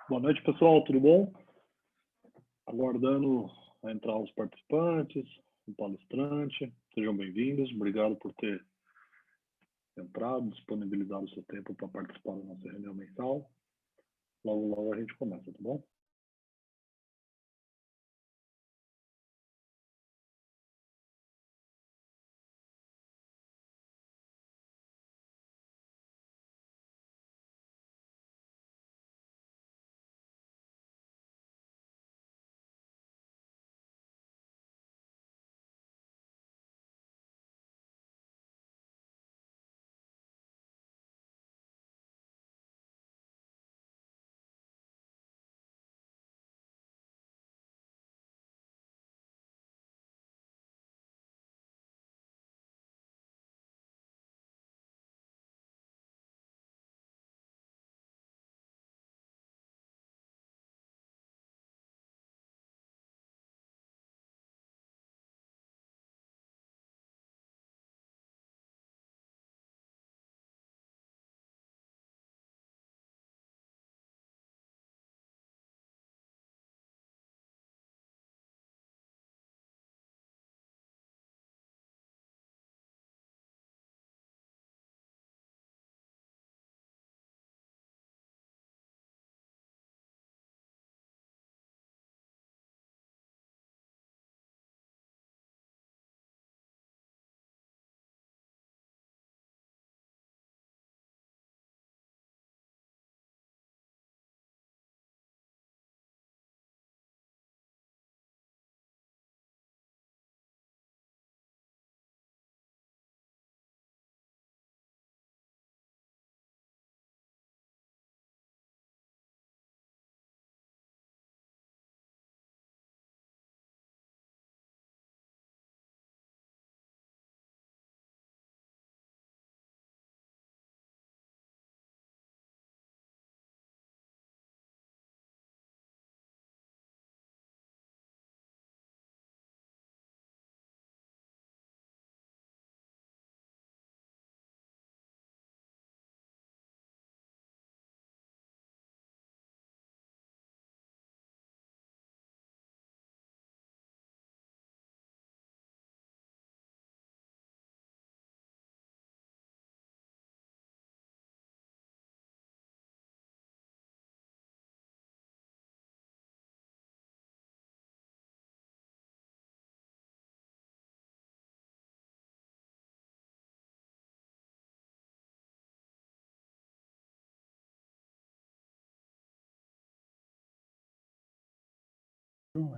Boa noite, pessoal, tudo bom? Aguardando a entrar os participantes, o palestrante. Sejam bem-vindos, obrigado por ter entrado, disponibilizado o seu tempo para participar da nossa reunião mensal. Logo, logo a gente começa, tá bom?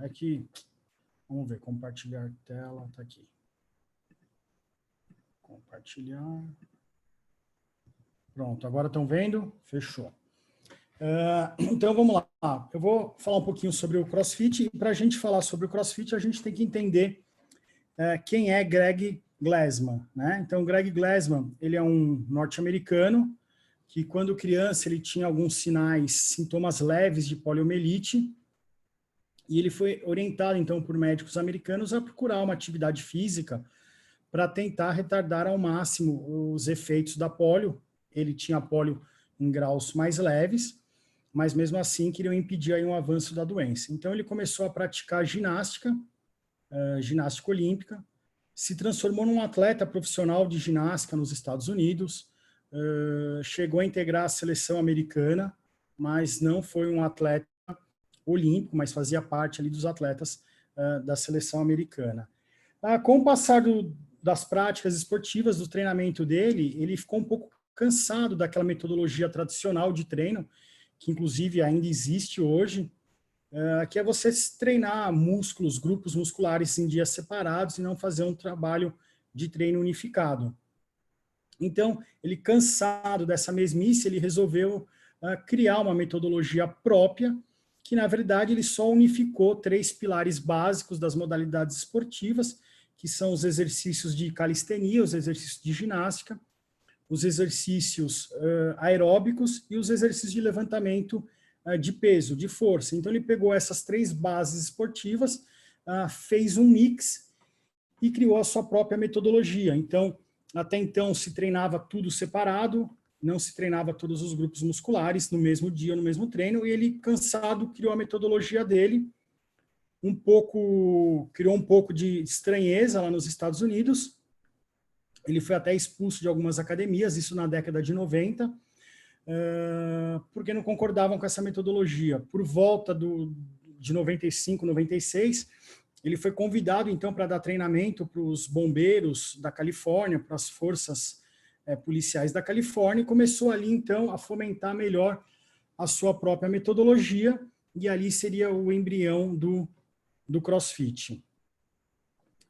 É que, vamos ver, compartilhar tela, está aqui. Compartilhar. Pronto, agora estão vendo? Fechou. Então, vamos lá. Eu vou falar um pouquinho sobre o CrossFit, e para a gente falar sobre o CrossFit, a gente tem que entender quem é Greg Glassman, né? Então, Greg Glassman, ele é um norte-americano que, quando criança, ele tinha alguns sintomas leves de poliomielite, e ele foi orientado, então, por médicos americanos a procurar uma atividade física para tentar retardar ao máximo os efeitos da polio. Ele tinha polio em graus mais leves, mas mesmo assim queriam impedir aí um avanço da doença. Então ele começou a praticar ginástica, ginástica olímpica, se transformou num atleta profissional de ginástica nos Estados Unidos, chegou a integrar a seleção americana, mas não foi um atleta olímpico, mas fazia parte ali dos atletas da seleção americana. Com o passar das práticas esportivas, do treinamento dele, ele ficou um pouco cansado daquela metodologia tradicional de treino, que inclusive ainda existe hoje, que é você treinar músculos, grupos musculares em dias separados e não fazer um trabalho de treino unificado. Então, ele cansado dessa mesmice, ele resolveu criar uma metodologia própria, que na verdade ele só unificou 3 pilares básicos das modalidades esportivas, que são os exercícios de calistenia, os exercícios de ginástica, os exercícios aeróbicos e os exercícios de levantamento de peso, de força. Então ele pegou essas 3 bases esportivas, fez um mix e criou a sua própria metodologia. Então, até então se treinava tudo separado, não se treinava todos os grupos musculares no mesmo dia, no mesmo treino, e ele, cansado, criou a metodologia dele, criou um pouco de estranheza lá nos Estados Unidos. Ele foi até expulso de algumas academias, isso na década de 90, porque não concordavam com essa metodologia. Por volta de 95, 96, ele foi convidado, então, para dar treinamento para os bombeiros da Califórnia, para as forças policiais da Califórnia, e começou ali, então, a fomentar melhor a sua própria metodologia, e ali seria o embrião do CrossFit.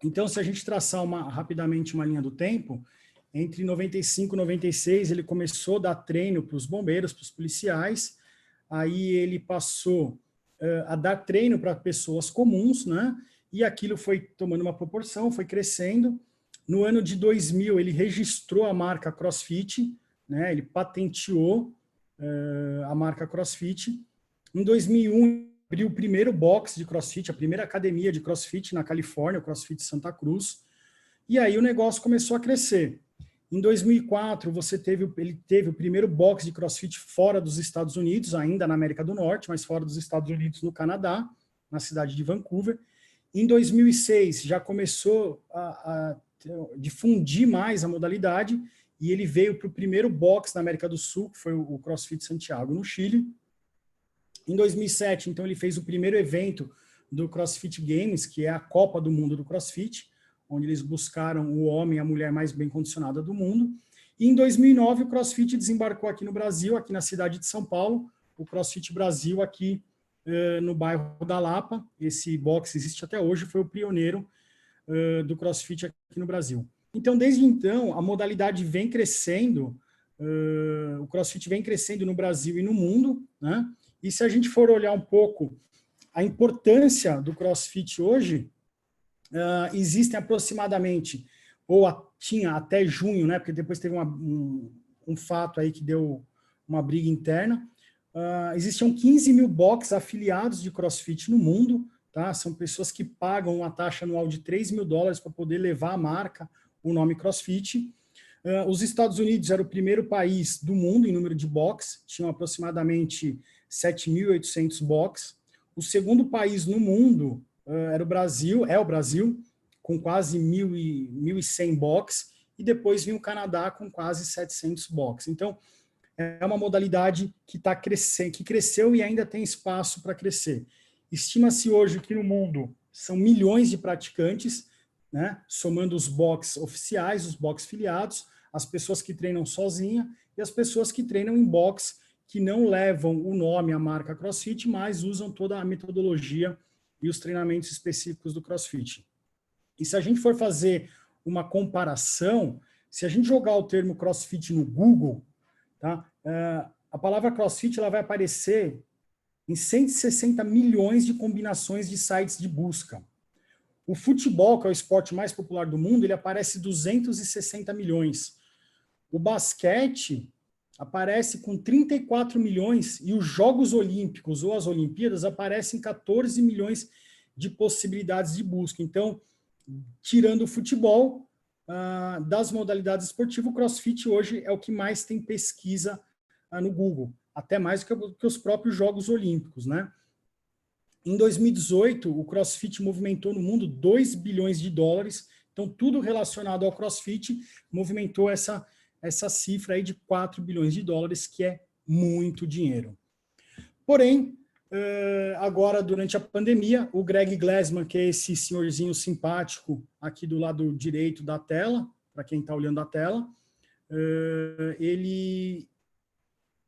Então, se a gente traçar rapidamente uma linha do tempo, entre 95 e 96, ele começou a dar treino para os bombeiros, para os policiais, aí ele passou a dar treino para pessoas comuns, né? E aquilo foi tomando uma proporção, foi crescendo. No ano de 2000, ele registrou a marca CrossFit, né? Ele patenteou a marca CrossFit. Em 2001, abriu o primeiro box de CrossFit, a primeira academia de CrossFit na Califórnia, o CrossFit Santa Cruz. E aí o negócio começou a crescer. Em 2004, ele teve o primeiro box de CrossFit fora dos Estados Unidos, ainda na América do Norte, mas fora dos Estados Unidos, no Canadá, na cidade de Vancouver. Em 2006, já começou a difundir mais a modalidade, e ele veio para o primeiro box na América do Sul, que foi o CrossFit Santiago, no Chile. Em 2007, então, ele fez o primeiro evento do CrossFit Games, que é a Copa do Mundo do CrossFit, onde eles buscaram o homem e a mulher mais bem condicionada do mundo. E em 2009, o CrossFit desembarcou aqui no Brasil, aqui na cidade de São Paulo, o CrossFit Brasil, aqui no bairro da Lapa. Esse box existe até hoje, foi o pioneiro do CrossFit aqui no Brasil. Então, desde então, a modalidade vem crescendo, o CrossFit vem crescendo no Brasil e no mundo, né? E se a gente for olhar um pouco a importância do CrossFit hoje, existem aproximadamente, tinha até junho, né, porque depois teve um fato aí que deu uma briga interna, existiam 15 mil boxes afiliados de CrossFit no mundo, tá? São pessoas que pagam uma taxa anual de $3 mil para poder levar a marca, o nome CrossFit. Os Estados Unidos era o primeiro país do mundo em número de boxes, tinham aproximadamente 7.800 boxes. O segundo país no mundo era o Brasil, com quase 1.100 boxes, e depois vinha o Canadá com quase 700 boxes. Então, é uma modalidade que está crescendo, que cresceu e ainda tem espaço para crescer. Estima-se hoje que no mundo são milhões de praticantes, né, somando os boxes oficiais, os boxes filiados, as pessoas que treinam sozinha e as pessoas que treinam em box, que não levam o nome, a marca CrossFit, mas usam toda a metodologia e os treinamentos específicos do CrossFit. E se a gente for fazer uma comparação, se a gente jogar o termo CrossFit no Google, tá, a palavra CrossFit ela vai aparecer em 160 milhões de combinações de sites de busca. O futebol, que é o esporte mais popular do mundo, ele aparece 260 milhões. O basquete aparece com 34 milhões e os Jogos Olímpicos ou as Olimpíadas aparecem 14 milhões de possibilidades de busca. Então, tirando o futebol, das modalidades esportivas, o CrossFit hoje é o que mais tem pesquisa no Google, até mais do que os próprios Jogos Olímpicos, né? Em 2018, o CrossFit movimentou no mundo 2 bilhões de dólares, então tudo relacionado ao CrossFit movimentou essa cifra aí de 4 bilhões de dólares, que é muito dinheiro. Porém, agora, durante a pandemia, o Greg Glassman, que é esse senhorzinho simpático aqui do lado direito da tela, para quem está olhando a tela, ele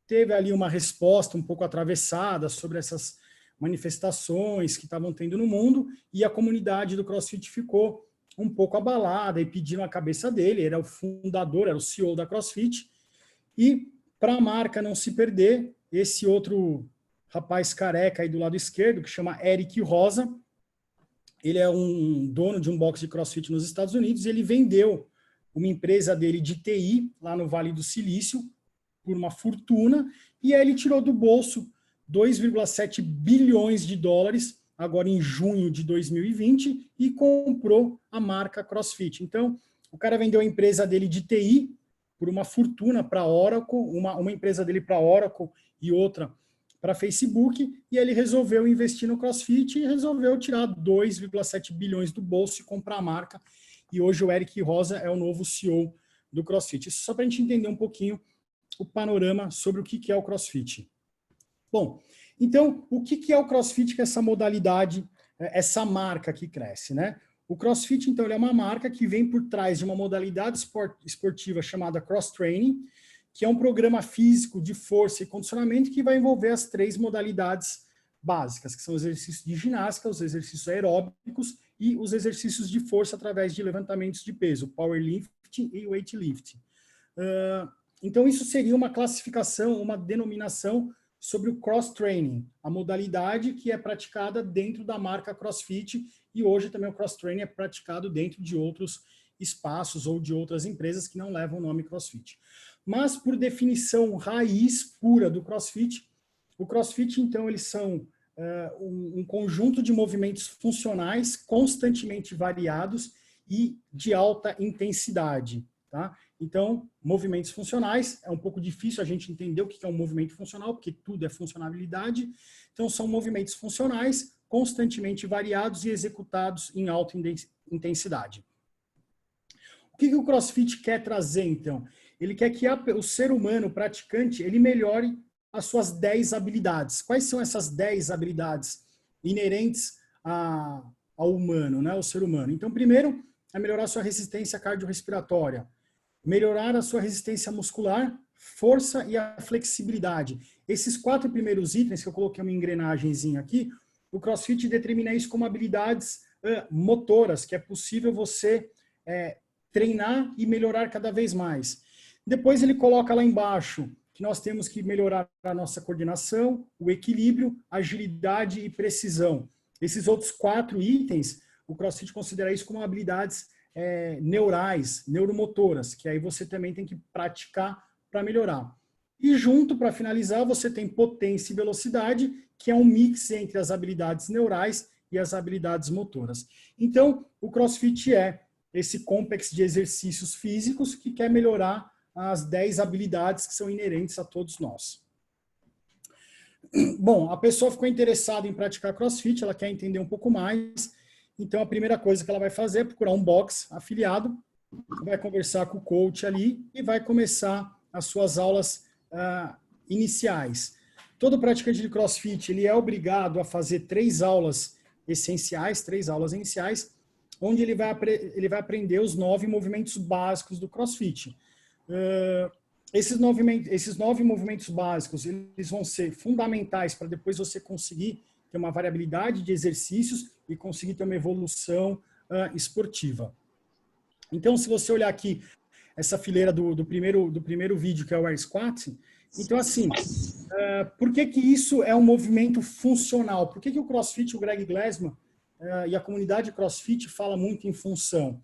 teve ali uma resposta um pouco atravessada sobre essas manifestações que estavam tendo no mundo, e a comunidade do CrossFit ficou um pouco abalada e pediram a cabeça dele. Era o fundador, era o CEO da CrossFit, e para a marca não se perder, esse outro rapaz careca aí do lado esquerdo, que chama Eric Rosa, ele é um dono de um box de CrossFit nos Estados Unidos, e ele vendeu uma empresa dele de TI lá no Vale do Silício por uma fortuna, e aí ele tirou do bolso 2,7 bilhões de dólares, agora em junho de 2020, e comprou a marca CrossFit. Então, o cara vendeu a empresa dele de TI por uma fortuna para a Oracle, uma empresa dele para a Oracle e outra para Facebook, e ele resolveu investir no CrossFit e resolveu tirar 2,7 bilhões do bolso e comprar a marca. E hoje o Eric Roza é o novo CEO do CrossFit. Isso só para a gente entender um pouquinho o panorama sobre o que é o CrossFit. Bom, então, o que é o CrossFit, que é essa modalidade, essa marca que cresce, né? O CrossFit, então, ele é uma marca que vem por trás de uma modalidade esportiva chamada Cross Training, que é um programa físico de força e condicionamento que vai envolver as 3 modalidades básicas, que são os exercícios de ginástica, os exercícios aeróbicos e os exercícios de força através de levantamentos de peso, powerlifting e weightlifting. Então, isso seria uma classificação, uma denominação sobre o cross-training, a modalidade que é praticada dentro da marca CrossFit, e hoje também o cross-training é praticado dentro de outros espaços ou de outras empresas que não levam o nome CrossFit. Mas, por definição raiz pura do CrossFit, o CrossFit, então, eles são um conjunto de movimentos funcionais constantemente variados e de alta intensidade, tá? Então, movimentos funcionais, é um pouco difícil a gente entender o que é um movimento funcional, porque tudo é funcionalidade. Então, são movimentos funcionais constantemente variados e executados em alta intensidade. O que o CrossFit quer trazer, então? Ele quer que o ser humano, o praticante, ele melhore as suas 10 habilidades. Quais são essas 10 habilidades inerentes ao humano, né, ao ser humano? Então, primeiro, é melhorar a sua resistência cardiorrespiratória, melhorar a sua resistência muscular, força e a flexibilidade. Esses 4 primeiros itens, que eu coloquei uma engrenagemzinha aqui, o CrossFit determina isso como habilidades motoras, que é possível você treinar e melhorar cada vez mais. Depois ele coloca lá embaixo que nós temos que melhorar a nossa coordenação, o equilíbrio, agilidade e precisão. Esses outros 4 itens, o CrossFit considera isso como habilidades neurais, neuromotoras, que aí você também tem que praticar para melhorar. E junto, para finalizar, você tem potência e velocidade, que é um mix entre as habilidades neurais e as habilidades motoras. Então, o CrossFit é esse complexo de exercícios físicos que quer melhorar as 10 habilidades que são inerentes a todos nós. Bom, a pessoa ficou interessada em praticar CrossFit, ela quer entender um pouco mais. Então, a primeira coisa que ela vai fazer é procurar um box afiliado, vai conversar com o coach ali e vai começar as suas aulas iniciais. Todo praticante de CrossFit ele é obrigado a fazer 3 aulas essenciais, 3 aulas iniciais, onde ele vai aprender os 9 movimentos básicos do CrossFit. Esses 9 movimentos básicos eles vão ser fundamentais para depois você conseguir ter uma variabilidade de exercícios e conseguir ter uma evolução esportiva. Então, se você olhar aqui, essa fileira do primeiro vídeo, que é o Air Squat, então, assim, por que isso é um movimento funcional? Por que o CrossFit, o Greg Glassman e a comunidade CrossFit fala muito em função?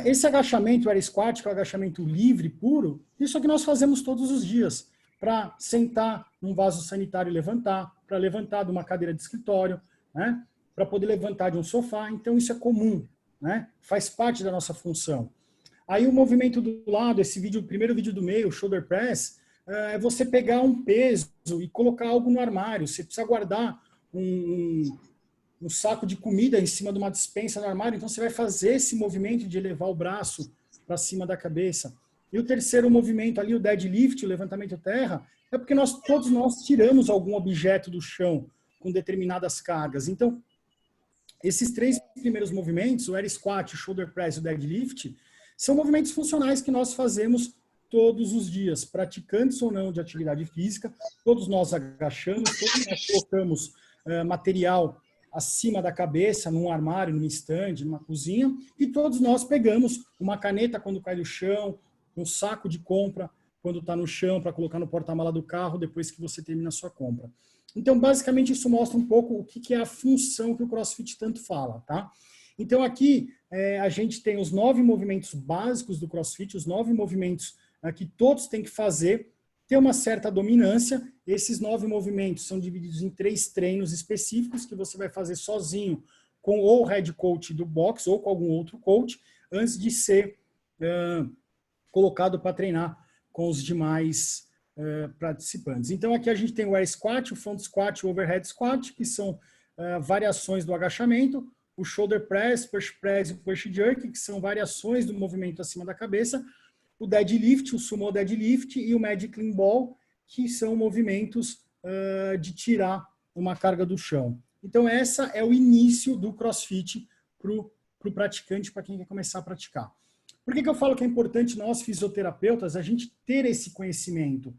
Esse agachamento, o Air Squat, que é o agachamento livre, puro, isso é o que nós fazemos todos os dias, para sentar num vaso sanitário e levantar, para levantar de uma cadeira de escritório, né? Para poder levantar de um sofá. Então, isso é comum, né? Faz parte da nossa função. Aí, o movimento do lado, o primeiro vídeo do meio, o shoulder press, é você pegar um peso e colocar algo no armário. Você precisa guardar um saco de comida em cima de uma despensa no armário, então você vai fazer esse movimento de elevar o braço para cima da cabeça. E o terceiro movimento ali, o deadlift, o levantamento terra, é porque todos nós tiramos algum objeto do chão com determinadas cargas. Então, esses 3 primeiros movimentos, o air squat, o shoulder press e o deadlift, são movimentos funcionais que nós fazemos todos os dias, praticantes ou não de atividade física, todos nós agachamos, todos nós colocamos material acima da cabeça, num armário, num estande, numa cozinha, e todos nós pegamos uma caneta quando cai no chão, um saco de compra quando está no chão para colocar no porta-mala do carro depois que você termina a sua compra. Então, basicamente, isso mostra um pouco o que é a função que o CrossFit tanto fala, tá? Então, aqui, a gente tem os 9 movimentos básicos do CrossFit, os 9 movimentos que todos têm que fazer, ter uma certa dominância. Esses 9 movimentos são divididos em 3 treinos específicos que você vai fazer sozinho com ou o head coach do box ou com algum outro coach, antes de ser colocado para treinar com os demais participantes. Então aqui a gente tem o air squat, o front squat e o overhead squat, que são variações do agachamento, o shoulder press, push press e push jerk, que são variações do movimento acima da cabeça, o deadlift, o sumo deadlift e o magic clean ball, que são movimentos de tirar uma carga do chão. Então essa é o início do CrossFit para o praticante, para quem quer começar a praticar. Por que eu falo que é importante nós, fisioterapeutas, a gente ter esse conhecimento?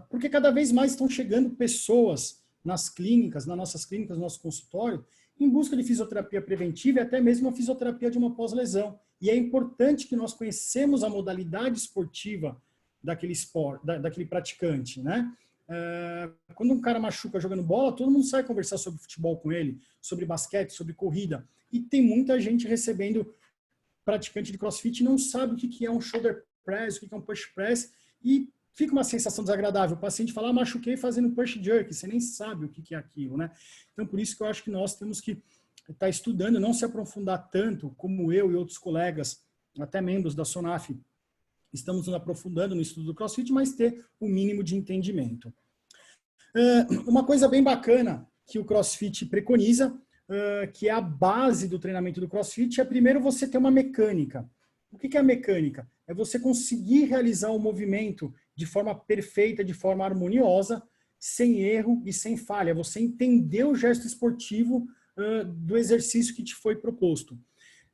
Porque cada vez mais estão chegando pessoas nas clínicas, nas nossas clínicas, no nosso consultório, em busca de fisioterapia preventiva e até mesmo a fisioterapia de uma pós-lesão. E é importante que nós conhecemos a modalidade esportiva daquele daquele praticante, né? Quando um cara machuca jogando bola, todo mundo sai conversar sobre futebol com ele, sobre basquete, sobre corrida. E tem muita gente recebendo praticante de CrossFit e não sabe o que é um shoulder press, o que é um push press, e fica uma sensação desagradável. O paciente fala, machuquei fazendo push jerk, você nem sabe o que é aquilo, né? Então, por isso que eu acho que nós temos que estar estudando, não se aprofundar tanto, como eu e outros colegas, até membros da SONAF, estamos nos aprofundando no estudo do CrossFit, mas ter o mínimo de entendimento. Uma coisa bem bacana que o CrossFit preconiza, que é a base do treinamento do CrossFit, é primeiro você ter uma mecânica. O que é a mecânica? É você conseguir realizar o movimento de forma perfeita, de forma harmoniosa, sem erro e sem falha. Você entender o gesto esportivo do exercício que te foi proposto.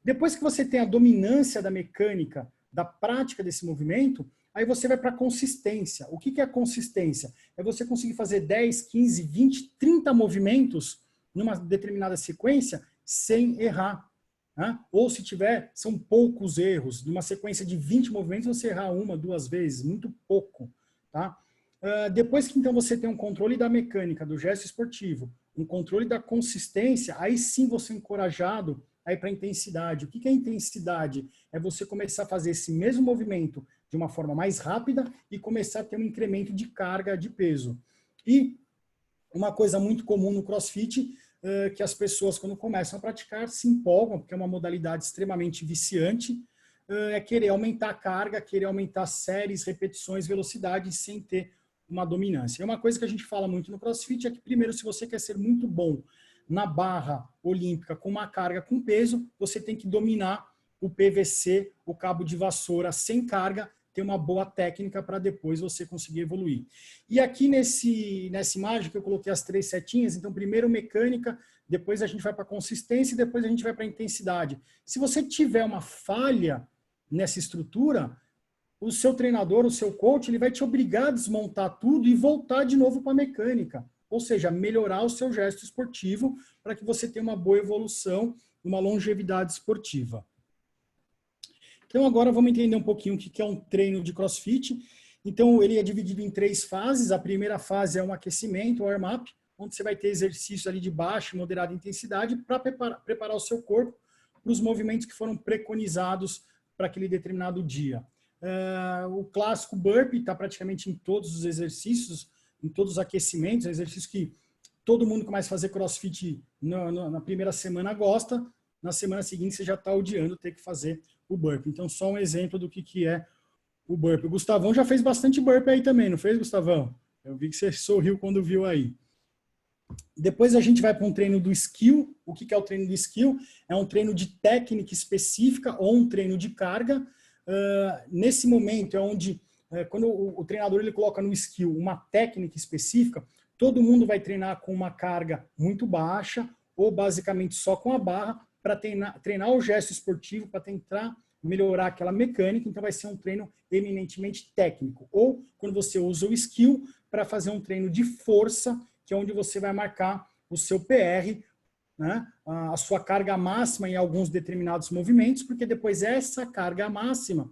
Depois que você tem a dominância da mecânica, da prática desse movimento, aí você vai para a consistência. O que é a consistência? É você conseguir fazer 10, 15, 20, 30 movimentos numa determinada sequência sem errar. Né? Ou se tiver, são poucos erros. Numa sequência de 20 movimentos, você errar uma, duas vezes, muito pouco. Tá? Depois que então você tem um controle da mecânica, do gesto esportivo, um controle da consistência, aí sim você é encorajado a ir para a intensidade. O que é intensidade? É você começar a fazer esse mesmo movimento de uma forma mais rápida e começar a ter um incremento de carga, de peso. E uma coisa muito comum no CrossFit, que as pessoas, quando começam a praticar, se empolgam, porque é uma modalidade extremamente viciante, é querer aumentar a carga, querer aumentar séries, repetições, velocidade, sem ter uma dominância. É uma coisa que a gente fala muito no CrossFit, é que primeiro, se você quer ser muito bom na barra olímpica com uma carga com peso, você tem que dominar o PVC, o cabo de vassoura sem carga, ter uma boa técnica para depois você conseguir evoluir. E aqui nessa imagem que eu coloquei as 3 setinhas, então primeiro mecânica, depois a gente vai para consistência e depois a gente vai para intensidade. Se você tiver uma falha nessa estrutura, o seu treinador, o seu coach, ele vai te obrigar a desmontar tudo e voltar de novo para a mecânica. Ou seja, melhorar o seu gesto esportivo para que você tenha uma boa evolução, uma longevidade esportiva. Então, agora vamos entender um pouquinho o que é um treino de CrossFit. Então, ele é dividido em 3 fases. A primeira fase é um aquecimento, um warm-up, onde você vai ter exercícios ali de baixa e moderada intensidade para preparar o seu corpo para os movimentos que foram preconizados para aquele determinado dia. O clássico burpee está praticamente em todos os exercícios, em todos os aquecimentos, exercício que todo mundo que começa a fazer CrossFit na primeira semana gosta, na semana seguinte você já está odiando ter que fazer o burpee. Então, só um exemplo do que é o burpee. O Gustavão já fez bastante burpee aí também, não fez, Gustavão? Eu vi que você sorriu quando viu aí. Depois a gente vai para um treino do skill. O que é o treino do skill? É um treino de técnica específica ou um treino de carga. Nesse momento é onde, quando o treinador ele coloca no skill uma técnica específica, todo mundo vai treinar com uma carga muito baixa ou basicamente só com a barra para treinar o gesto esportivo, para tentar melhorar aquela mecânica. Então vai ser um treino eminentemente técnico. Ou quando você usa o skill para fazer um treino de força, que é onde você vai marcar o seu PR, né, a sua carga máxima em alguns determinados movimentos, porque depois essa carga máxima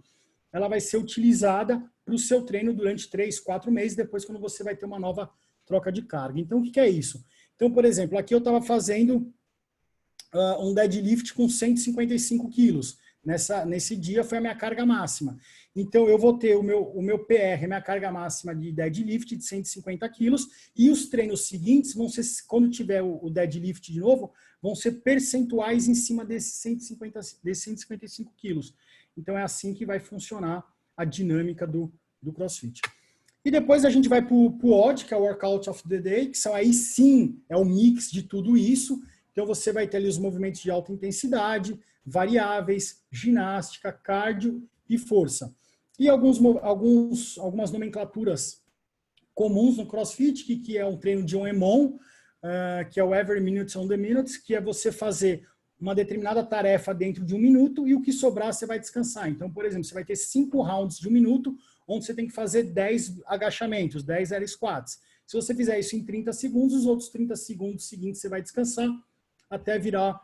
ela vai ser utilizada para o seu treino durante 3, 4 meses, depois quando você vai ter uma nova troca de carga. Então, o que é isso? Então, por exemplo, aqui eu estava fazendo um deadlift com 155 quilos. Nesse dia foi a minha carga máxima. Então, eu vou ter o meu PR, minha carga máxima de deadlift de 150 quilos, e os treinos seguintes vão ser, quando tiver o deadlift de novo, vão ser percentuais em cima desses 155 quilos. Então, é assim que vai funcionar a dinâmica do CrossFit. E depois a gente vai para o WOD, que é o Workout of the Day, que são aí sim, é o mix de tudo isso. Então você vai ter ali os movimentos de alta intensidade, variáveis, ginástica, cardio e força. E algumas nomenclaturas comuns no CrossFit, que é um treino de on-and-on, que é o Every Minute on the Minute, que é você fazer uma determinada tarefa dentro de 1 minuto e o que sobrar você vai descansar. Então, por exemplo, você vai ter 5 rounds de 1 minuto, onde você tem que fazer 10 agachamentos, 10 air squats. Se você fizer isso em 30 segundos, os outros 30 segundos seguintes você vai descansar até virar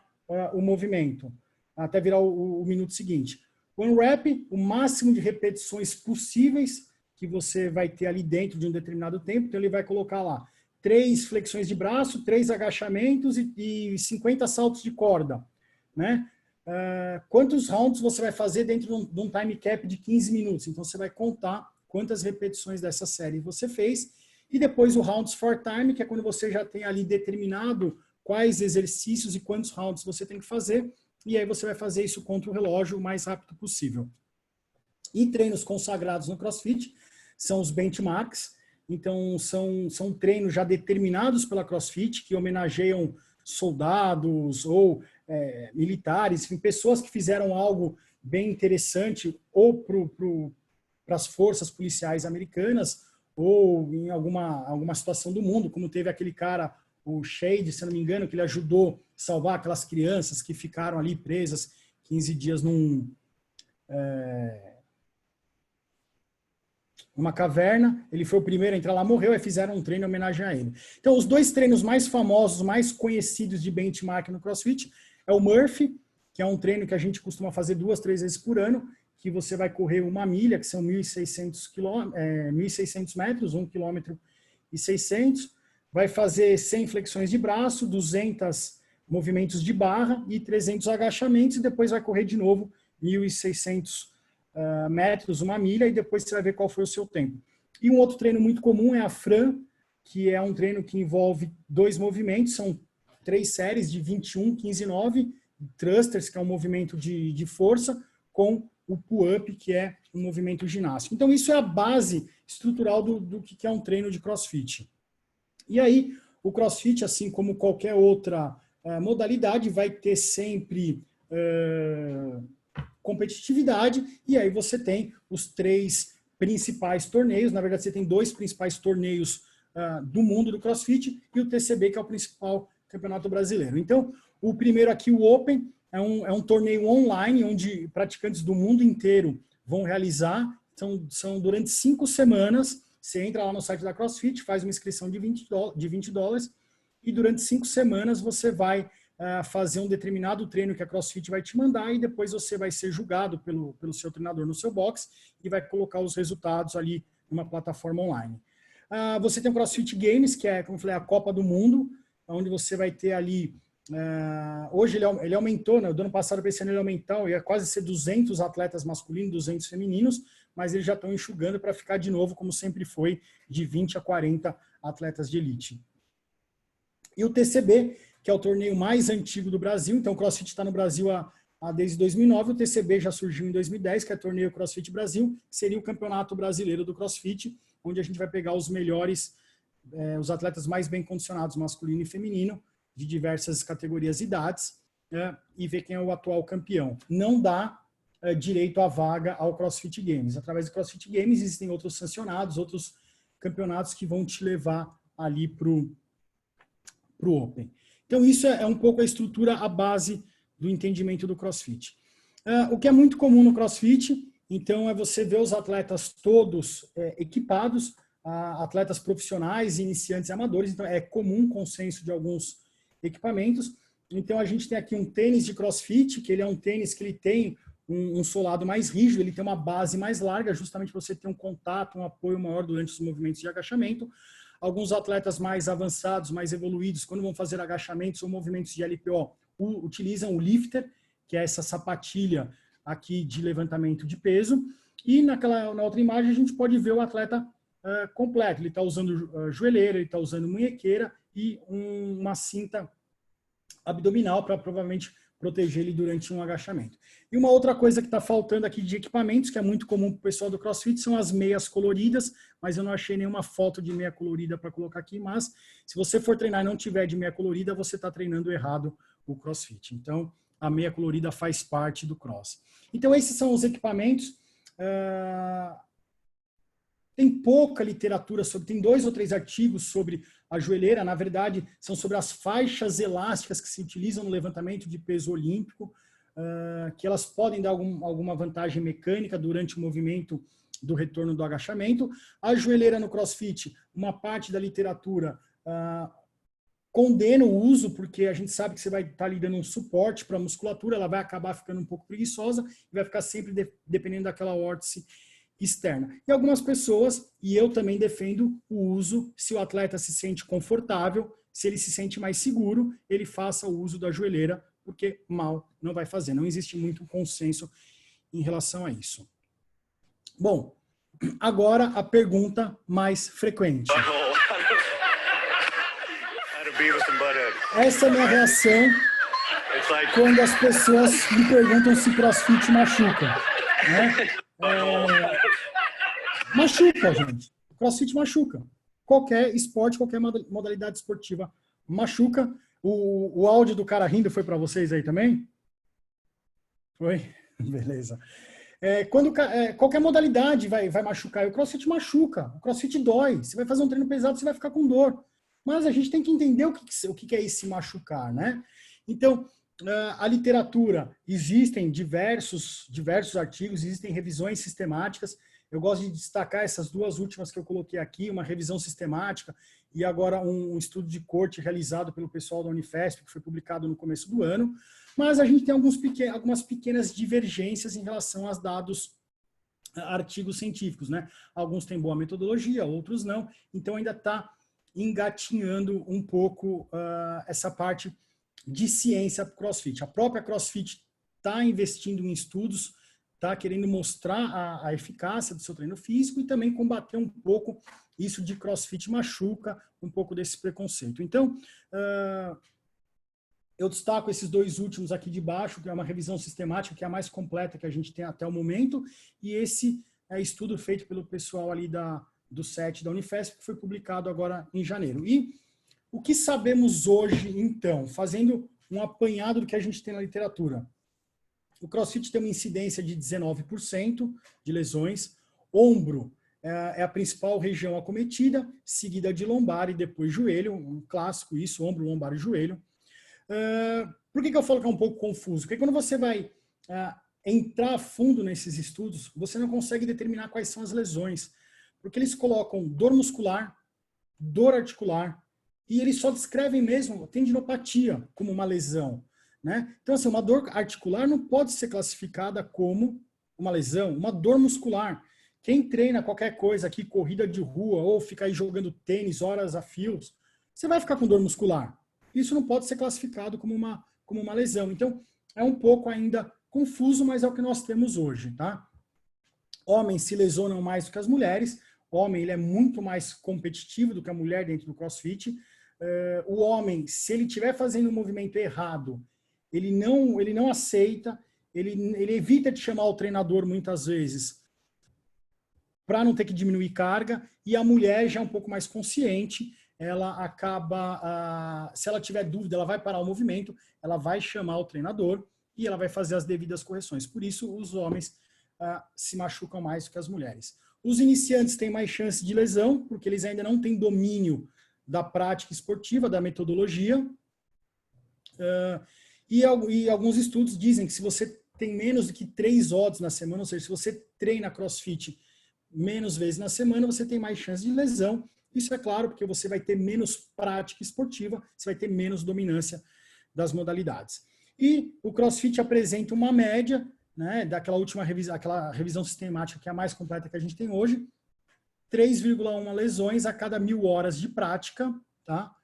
o movimento, até virar o minuto seguinte. One rep, o máximo de repetições possíveis que você vai ter ali dentro de um determinado tempo. Então ele vai colocar lá 3 flexões de braço, 3 agachamentos e 50 saltos de corda, né? Quantos rounds você vai fazer dentro de um time cap de 15 minutos? Então você vai contar quantas repetições dessa série você fez. E depois o rounds for time, que é quando você já tem ali determinado quais exercícios e quantos rounds você tem que fazer. E aí você vai fazer isso contra o relógio o mais rápido possível. E treinos consagrados no CrossFit são os benchmarks. Então, são treinos já determinados pela CrossFit, que homenageiam soldados ou militares, enfim, pessoas que fizeram algo bem interessante ou para as forças policiais americanas ou em alguma situação do mundo, como teve aquele cara, o Shade, se não me engano, que ele ajudou a salvar aquelas crianças que ficaram ali presas 15 dias numa caverna. Ele foi o primeiro a entrar lá, morreu, e fizeram um treino em homenagem a ele. Então, os 2 treinos mais famosos, mais conhecidos de benchmark no CrossFit é o Murphy, que é um treino que a gente costuma fazer 2, 3 vezes por ano, que você vai correr 1 milha, que são 1.600 metros, 1 km e 600, vai fazer 100 flexões de braço, 200 movimentos de barra e 300 agachamentos, e depois vai correr de novo 1.600 metros, 1 milha, e depois você vai ver qual foi o seu tempo. E um outro treino muito comum é a Fran, que é um treino que envolve 2 movimentos, são 3 séries de 21, 15 e 9, thrusters, que é um movimento de força, com o pull-up, que é um movimento ginástico. Então, isso é a base estrutural do que é um treino de CrossFit. E aí, o CrossFit, assim como qualquer outra modalidade, vai ter sempre competitividade, e aí você tem os 3 principais torneios. Na verdade, você tem 2 principais torneios do mundo do CrossFit e o TCB, que é o principal campeonato brasileiro. Então, o primeiro aqui, o Open, é um torneio online, onde praticantes do mundo inteiro vão realizar. São durante 5 semanas. Você entra lá no site da CrossFit, faz uma inscrição de $20, e durante 5 semanas você vai fazer um determinado treino que a CrossFit vai te mandar, e depois você vai ser julgado pelo seu treinador no seu box e vai colocar os resultados ali numa plataforma online. Você tem o CrossFit Games, que é, como eu falei, a Copa do Mundo, onde você vai ter ali... hoje ele aumentou, né? Do ano passado para esse ano ele aumentou, ia quase ser 200 atletas masculinos, 200 femininos, mas eles já estão enxugando para ficar de novo, como sempre foi, de 20 a 40 atletas de elite. E o TCB, que é o torneio mais antigo do Brasil. Então o CrossFit está no Brasil desde 2009, o TCB já surgiu em 2010, que é o torneio CrossFit Brasil, que seria o campeonato brasileiro do CrossFit, onde a gente vai pegar os melhores, os atletas mais bem condicionados, masculino e feminino, de diversas categorias e idades, e ver quem é o atual campeão. Não dá direito à vaga ao CrossFit Games. Através do CrossFit Games existem outros sancionados, outros campeonatos que vão te levar ali para o Open. Então isso é um pouco a estrutura, a base do entendimento do CrossFit. O que é muito comum no CrossFit, então, é você ver os atletas todos equipados, atletas profissionais, iniciantes e amadores. Então é comum consenso de alguns equipamentos. Então a gente tem aqui um tênis de CrossFit, que ele é um tênis que ele tem um solado mais rígido, ele tem uma base mais larga, justamente para você ter um contato, um apoio maior durante os movimentos de agachamento. Alguns atletas mais avançados, mais evoluídos, quando vão fazer agachamentos ou movimentos de LPO, utilizam o lifter, que é essa sapatilha aqui de levantamento de peso. E na outra imagem a gente pode ver o atleta completo. Ele está usando joelheira, ele está usando munhequeira e uma cinta abdominal para provavelmente proteger ele durante um agachamento. E uma outra coisa que está faltando aqui de equipamentos, que é muito comum para o pessoal do CrossFit, são as meias coloridas, mas eu não achei nenhuma foto de meia colorida para colocar aqui, mas se você for treinar e não tiver de meia colorida, você está treinando errado o CrossFit. Então, a meia colorida faz parte do Cross. Então, esses são os equipamentos. Tem pouca literatura sobre, tem 2 ou 3 artigos sobre a joelheira, na verdade, são sobre as faixas elásticas que se utilizam no levantamento de peso olímpico, que elas podem dar alguma vantagem mecânica durante o movimento do retorno do agachamento. A joelheira no CrossFit, uma parte da literatura condena o uso, porque a gente sabe que você vai estar lhe dando um suporte para a musculatura, ela vai acabar ficando um pouco preguiçosa e vai ficar sempre dependendo daquela vórtice externa. E algumas pessoas, e eu também defendo o uso, se o atleta se sente confortável, se ele se sente mais seguro, ele faça o uso da joelheira, porque mal não vai fazer. Não existe muito consenso em relação a isso. Bom, agora a pergunta mais frequente. Essa é a minha reação quando as pessoas me perguntam se CrossFit machuca, né? Machuca, gente. CrossFit machuca. Qualquer esporte, qualquer modalidade esportiva machuca. O áudio do cara rindo foi para vocês aí também? Foi? Beleza. Qualquer modalidade vai machucar. E o CrossFit machuca. O CrossFit dói. Você vai fazer um treino pesado, você vai ficar com dor. Mas a gente tem que entender o que é esse machucar, né? Então, a literatura, existem diversos artigos, existem revisões sistemáticas. Eu gosto de destacar essas 2 últimas que eu coloquei aqui, uma revisão sistemática e agora um estudo de corte realizado pelo pessoal da Unifesp, que foi publicado no começo do ano. Mas a gente tem algumas pequenas divergências em relação aos dados, artigos científicos, né? Alguns têm boa metodologia, outros não. Então ainda está engatinhando um pouco essa parte de ciência para o CrossFit. A própria CrossFit está investindo em estudos, está querendo mostrar a eficácia do seu treino físico e também combater um pouco isso de CrossFit machuca, um pouco desse preconceito. Então, eu destaco esses 2 últimos aqui de baixo, que é uma revisão sistemática, que é a mais completa que a gente tem até o momento, e esse estudo feito pelo pessoal ali do SET da Unifesp, que foi publicado agora em janeiro. E o que sabemos hoje, então, fazendo um apanhado do que a gente tem na literatura? O CrossFit tem uma incidência de 19% de lesões. Ombro é a principal região acometida, seguida de lombar e depois joelho, um clássico isso, ombro, lombar e joelho. Por que eu falo que é um pouco confuso? Porque quando você vai entrar a fundo nesses estudos, você não consegue determinar quais são as lesões, porque eles colocam dor muscular, dor articular, e eles só descrevem mesmo tendinopatia como uma lesão, né? Então, assim, uma dor articular não pode ser classificada como uma lesão, uma dor muscular. Quem treina qualquer coisa aqui, corrida de rua, ou fica aí jogando tênis horas a fios, você vai ficar com dor muscular. Isso não pode ser classificado como uma lesão. Então, é um pouco ainda confuso, mas é o que nós temos hoje, tá? Homens se lesionam mais do que as mulheres. O homem ele é muito mais competitivo do que a mulher dentro do CrossFit. O homem, se ele estiver fazendo um movimento errado, ele não aceita, ele evita de chamar o treinador muitas vezes para não ter que diminuir carga, e a mulher já é um pouco mais consciente, ela acaba, se ela tiver dúvida, ela vai parar o movimento, ela vai chamar o treinador e ela vai fazer as devidas correções. Por isso, os homens se machucam mais do que as mulheres. Os iniciantes têm mais chance de lesão, porque eles ainda não têm domínio da prática esportiva, da metodologia. E alguns estudos dizem que se você tem menos do que 3 odds na semana, ou seja, se você treina CrossFit menos vezes na semana, você tem mais chance de lesão. Isso é claro, porque você vai ter menos prática esportiva, você vai ter menos dominância das modalidades. E o CrossFit apresenta uma média, né, daquela última aquela revisão sistemática que é a mais completa que a gente tem hoje, 3,1 lesões a cada 1.000 horas de prática, tá?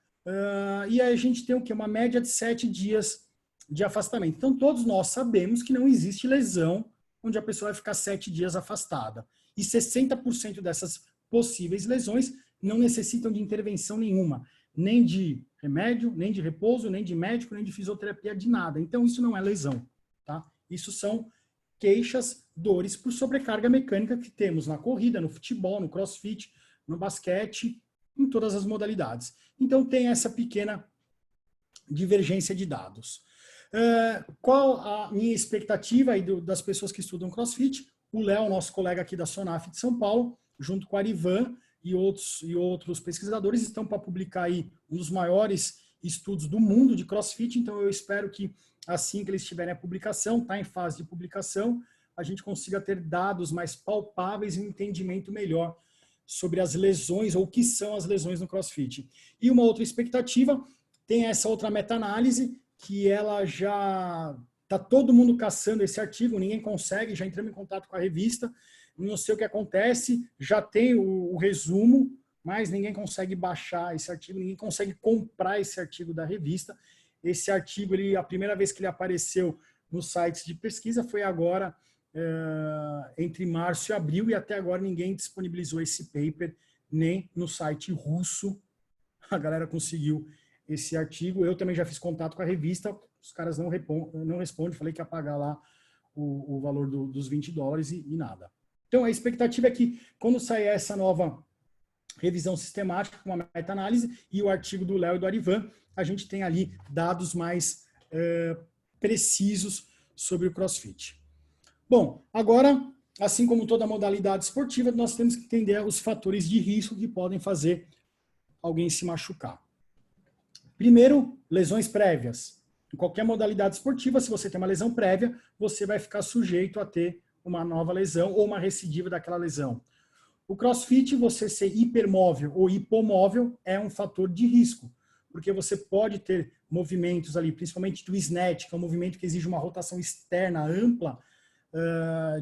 E aí a gente tem o quê? Uma média de 7 dias de afastamento. Então, todos nós sabemos que não existe lesão onde a pessoa vai ficar 7 dias afastada. E 60% dessas possíveis lesões não necessitam de intervenção nenhuma, nem de remédio, nem de repouso, nem de médico, nem de fisioterapia, de nada. Então, isso não é lesão, tá? Isso são queixas, dores por sobrecarga mecânica que temos na corrida, no futebol, no crossfit, no basquete, em todas as modalidades. Então, tem essa pequena divergência de dados. Qual a minha expectativa aí das pessoas que estudam crossfit? O Léo, nosso colega aqui da Sonaf de São Paulo, junto com a Arivan e outros pesquisadores, estão para publicar aí um dos maiores estudos do mundo de crossfit. Então, eu espero que assim que eles tiverem a publicação, está em fase de publicação, a gente consiga ter dados mais palpáveis e um entendimento melhor sobre as lesões, ou o que são as lesões no crossfit. E uma outra expectativa, tem essa outra meta-análise, que ela já está todo mundo caçando esse artigo, ninguém consegue, já entramos em contato com a revista, não sei o que acontece, já tem o resumo, mas ninguém consegue baixar esse artigo, ninguém consegue comprar esse artigo da revista. Esse artigo, a primeira vez que ele apareceu nos sites de pesquisa foi agora, entre março e abril, e até agora ninguém disponibilizou esse paper, nem no site russo a galera conseguiu esse artigo. Eu também já fiz contato com a revista, os caras não respondem, falei que ia pagar lá o valor dos $20 e nada. Então, a expectativa é que, quando sair essa nova revisão sistemática, com uma meta-análise, e o artigo do Léo e do Arivan, a gente tem ali dados mais precisos sobre o CrossFit. Bom, agora, assim como toda modalidade esportiva, nós temos que entender os fatores de risco que podem fazer alguém se machucar. Primeiro, lesões prévias. Em qualquer modalidade esportiva, se você tem uma lesão prévia, você vai ficar sujeito a ter uma nova lesão ou uma recidiva daquela lesão. O CrossFit, você ser hipermóvel ou hipomóvel, é um fator de risco, porque você pode ter movimentos ali, principalmente do snatch, que é um movimento que exige uma rotação externa ampla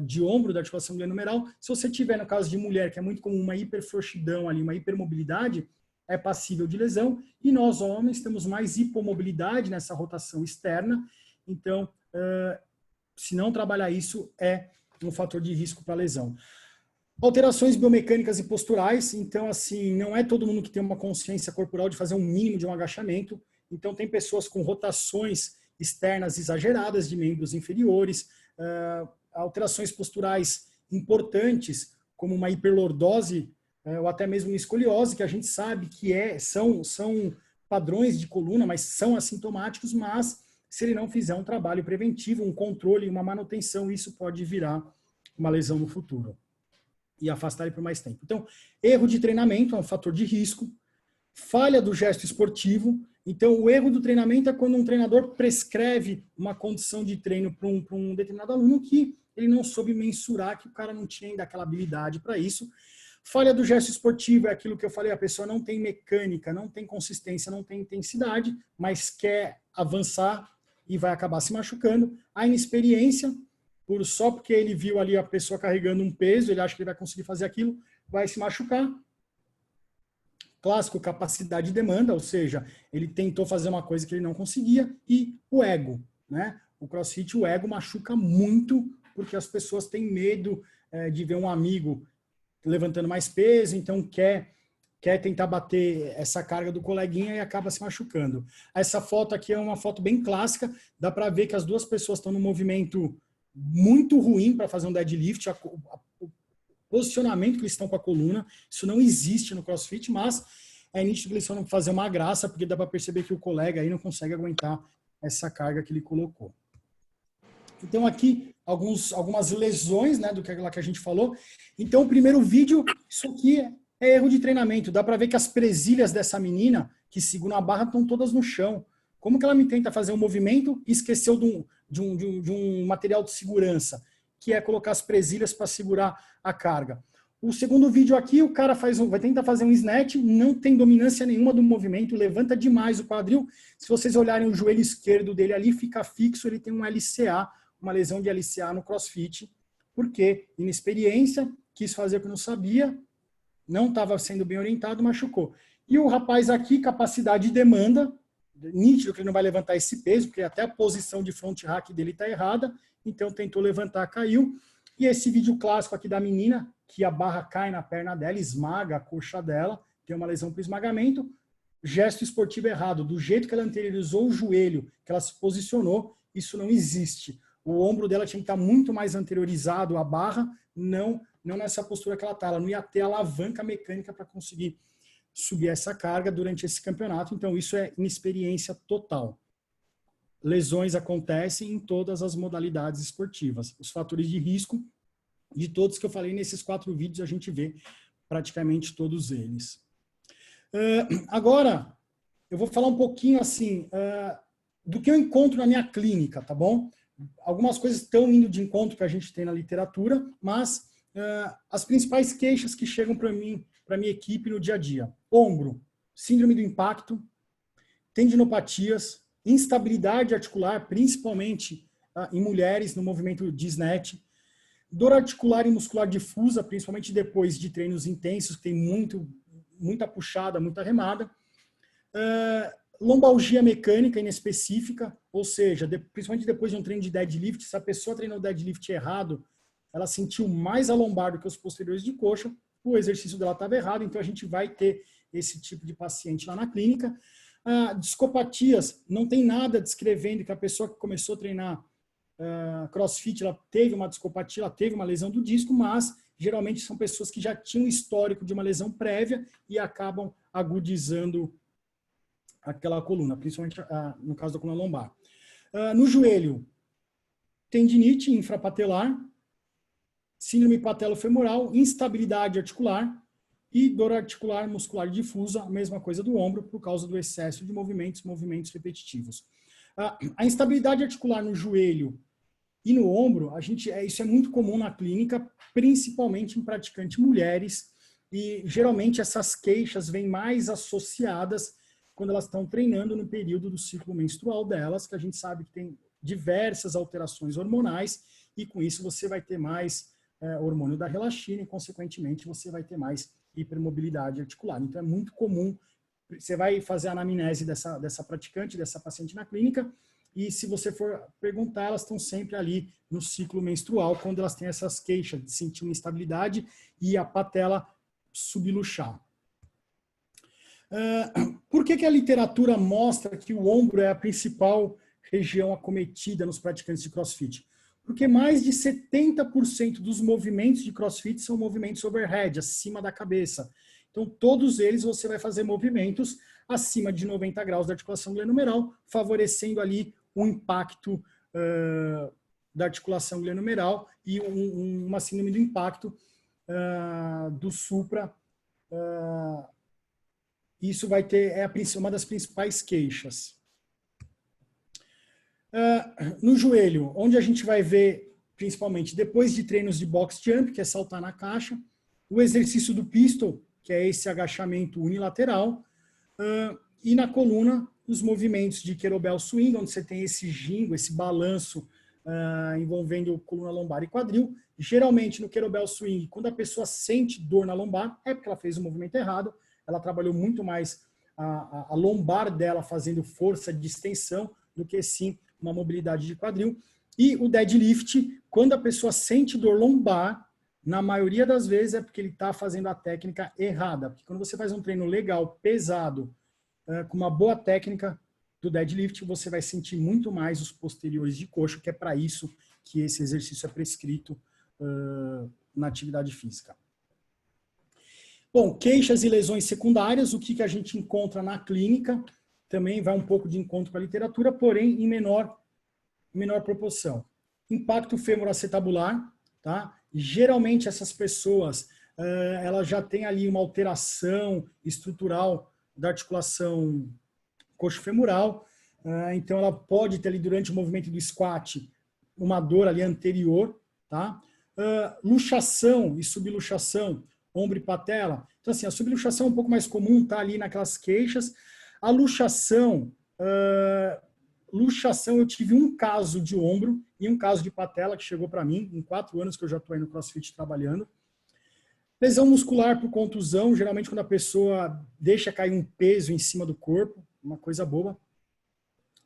de ombro, da articulação glenohumeral. Se você tiver, no caso de mulher, que é muito comum, uma hiperfrouxidão ali, uma hipermobilidade, é passível de lesão, e nós, homens, temos mais hipomobilidade nessa rotação externa, então, se não trabalhar isso, é um fator de risco para lesão. Alterações biomecânicas e posturais, então, assim, não é todo mundo que tem uma consciência corporal de fazer um mínimo de um agachamento, então tem pessoas com rotações externas exageradas de membros inferiores, alterações posturais importantes, como uma hiperlordose, ou até mesmo uma escoliose, que a gente sabe que são padrões de coluna, mas são assintomáticos, mas se ele não fizer um trabalho preventivo, um controle, uma manutenção, isso pode virar uma lesão no futuro e afastar ele por mais tempo. Então, erro de treinamento é um fator de risco, falha do gesto esportivo. Então, o erro do treinamento é quando um treinador prescreve uma condição de treino para um determinado aluno que ele não soube mensurar, que o cara não tinha ainda aquela habilidade para isso. Falha do gesto esportivo é aquilo que eu falei, a pessoa não tem mecânica, não tem consistência, não tem intensidade, mas quer avançar e vai acabar se machucando. A inexperiência, só porque ele viu ali a pessoa carregando um peso, ele acha que ele vai conseguir fazer aquilo, vai se machucar. Clássico, capacidade de demanda, ou seja, ele tentou fazer uma coisa que ele não conseguia. E o ego, né? O CrossFit, o ego machuca muito, porque as pessoas têm medo de ver um amigo levantando mais peso, então quer tentar bater essa carga do coleguinha e acaba se machucando. Essa foto aqui é uma foto bem clássica, dá para ver que as duas pessoas estão num movimento muito ruim para fazer um deadlift, o posicionamento que eles estão com a coluna, isso não existe no CrossFit, mas é nítido que eles vão fazer uma graça, porque dá para perceber que o colega aí não consegue aguentar essa carga que ele colocou. Então aqui algumas lesões, né, do que a gente falou. Então o primeiro vídeo, isso aqui é erro de treinamento. Dá para ver que as presilhas dessa menina que segura a barra estão todas no chão. Como que ela me tenta fazer um movimento e esqueceu de um material de segurança, que é colocar as presilhas para segurar a carga. O segundo vídeo aqui, o cara vai tentar fazer um snatch, não tem dominância nenhuma do movimento, levanta demais o quadril. Se vocês olharem o joelho esquerdo dele ali, fica fixo, ele tem um LCA, uma lesão de LCA no CrossFit, porque inexperiência, quis fazer o que não sabia, não estava sendo bem orientado, machucou. E o rapaz aqui, capacidade de demanda, nítido que ele não vai levantar esse peso, porque até a posição de front rack dele está errada, então tentou levantar, caiu. E esse vídeo clássico aqui da menina, que a barra cai na perna dela, esmaga a coxa dela, tem uma lesão por esmagamento. gesto esportivo errado. Do jeito que ela anteriorizou o joelho, que ela se posicionou, isso não existe. O ombro dela tinha que estar muito mais anteriorizado à barra, não nessa postura que ela está. Ela não ia ter alavanca mecânica para conseguir subir essa carga durante esse campeonato. Então, isso é inexperiência total. Lesões acontecem em todas as modalidades esportivas. Os fatores de risco, de todos que eu falei nesses 4 vídeos, a gente vê praticamente todos eles. Agora, eu vou falar um pouquinho assim do que eu encontro na minha clínica, tá bom? Algumas coisas estão indo de encontro que a gente tem na literatura, mas as principais queixas que chegam para mim, para minha equipe no dia a dia: ombro, síndrome do impacto, tendinopatias, instabilidade articular, principalmente em mulheres no movimento de snatch, dor articular e muscular difusa, principalmente depois de treinos intensos, que tem muita puxada, muita remada, lombalgia mecânica inespecífica, ou seja, principalmente depois de um treino de deadlift, se a pessoa treinou deadlift errado, ela sentiu mais a lombar do que os posteriores de coxa, o exercício dela estava errado, então a gente vai ter esse tipo de paciente lá na clínica. Discopatias, não tem nada descrevendo que a pessoa que começou a treinar CrossFit, ela teve uma discopatia, ela teve uma lesão do disco, mas geralmente são pessoas que já tinham histórico de uma lesão prévia e acabam agudizando aquela coluna, principalmente no caso da coluna lombar. No joelho, tendinite infrapatelar, síndrome patelofemoral, instabilidade articular e dor articular muscular difusa, a mesma coisa do ombro, por causa do excesso de movimentos repetitivos. A instabilidade articular no joelho e no ombro, isso é muito comum na clínica, principalmente em praticantes mulheres, e geralmente essas queixas vêm mais associadas quando elas estão treinando no período do ciclo menstrual delas, que a gente sabe que tem diversas alterações hormonais, e com isso você vai ter mais hormônio da relaxina e, consequentemente, você vai ter mais hipermobilidade articular. Então, é muito comum, você vai fazer a anamnese dessa praticante, dessa paciente na clínica, e se você for perguntar, elas estão sempre ali no ciclo menstrual, quando elas têm essas queixas de sentir uma instabilidade e a patela subluxar. Por que a literatura mostra que o ombro é a principal região acometida nos praticantes de CrossFit? Porque mais de 70% dos movimentos de CrossFit são movimentos overhead, acima da cabeça. Então, todos eles você vai fazer movimentos acima de 90 graus da articulação glenohumeral, favorecendo ali o impacto da articulação glenohumeral e uma síndrome do impacto do supra. Isso vai ter, uma das principais queixas. No joelho, onde a gente vai ver, principalmente, depois de treinos de box jump, que é saltar na caixa, o exercício do pistol, que é esse agachamento unilateral, e na coluna, os movimentos de kettlebell swing, onde você tem esse gingo, esse balanço envolvendo coluna lombar e quadril. Geralmente, no kettlebell swing, quando a pessoa sente dor na lombar, é porque ela fez o movimento errado, ela trabalhou muito mais a lombar dela fazendo força de extensão do que, sim, uma mobilidade de quadril. E o deadlift, quando a pessoa sente dor lombar, na maioria das vezes é porque ele está fazendo a técnica errada. Porque quando você faz um treino legal, pesado, com uma boa técnica do deadlift, você vai sentir muito mais os posteriores de coxa, que é para isso que esse exercício é prescrito na atividade física. Bom, queixas e lesões secundárias, o que a gente encontra na clínica, também vai um pouco de encontro com a literatura, porém em menor proporção. Impacto femoroacetabular, tá? Geralmente essas pessoas, elas já têm ali uma alteração estrutural da articulação coxofemoral, então ela pode ter ali durante o movimento do squat uma dor ali anterior, tá? Luxação e subluxação, ombro e patela. Então assim, a subluxação é um pouco mais comum, tá ali naquelas queixas. A luxação, eu tive um caso de ombro e um caso de patela que chegou para mim, em 4 anos que eu já estou aí no CrossFit trabalhando. Lesão muscular por contusão, geralmente quando a pessoa deixa cair um peso em cima do corpo, uma coisa boba.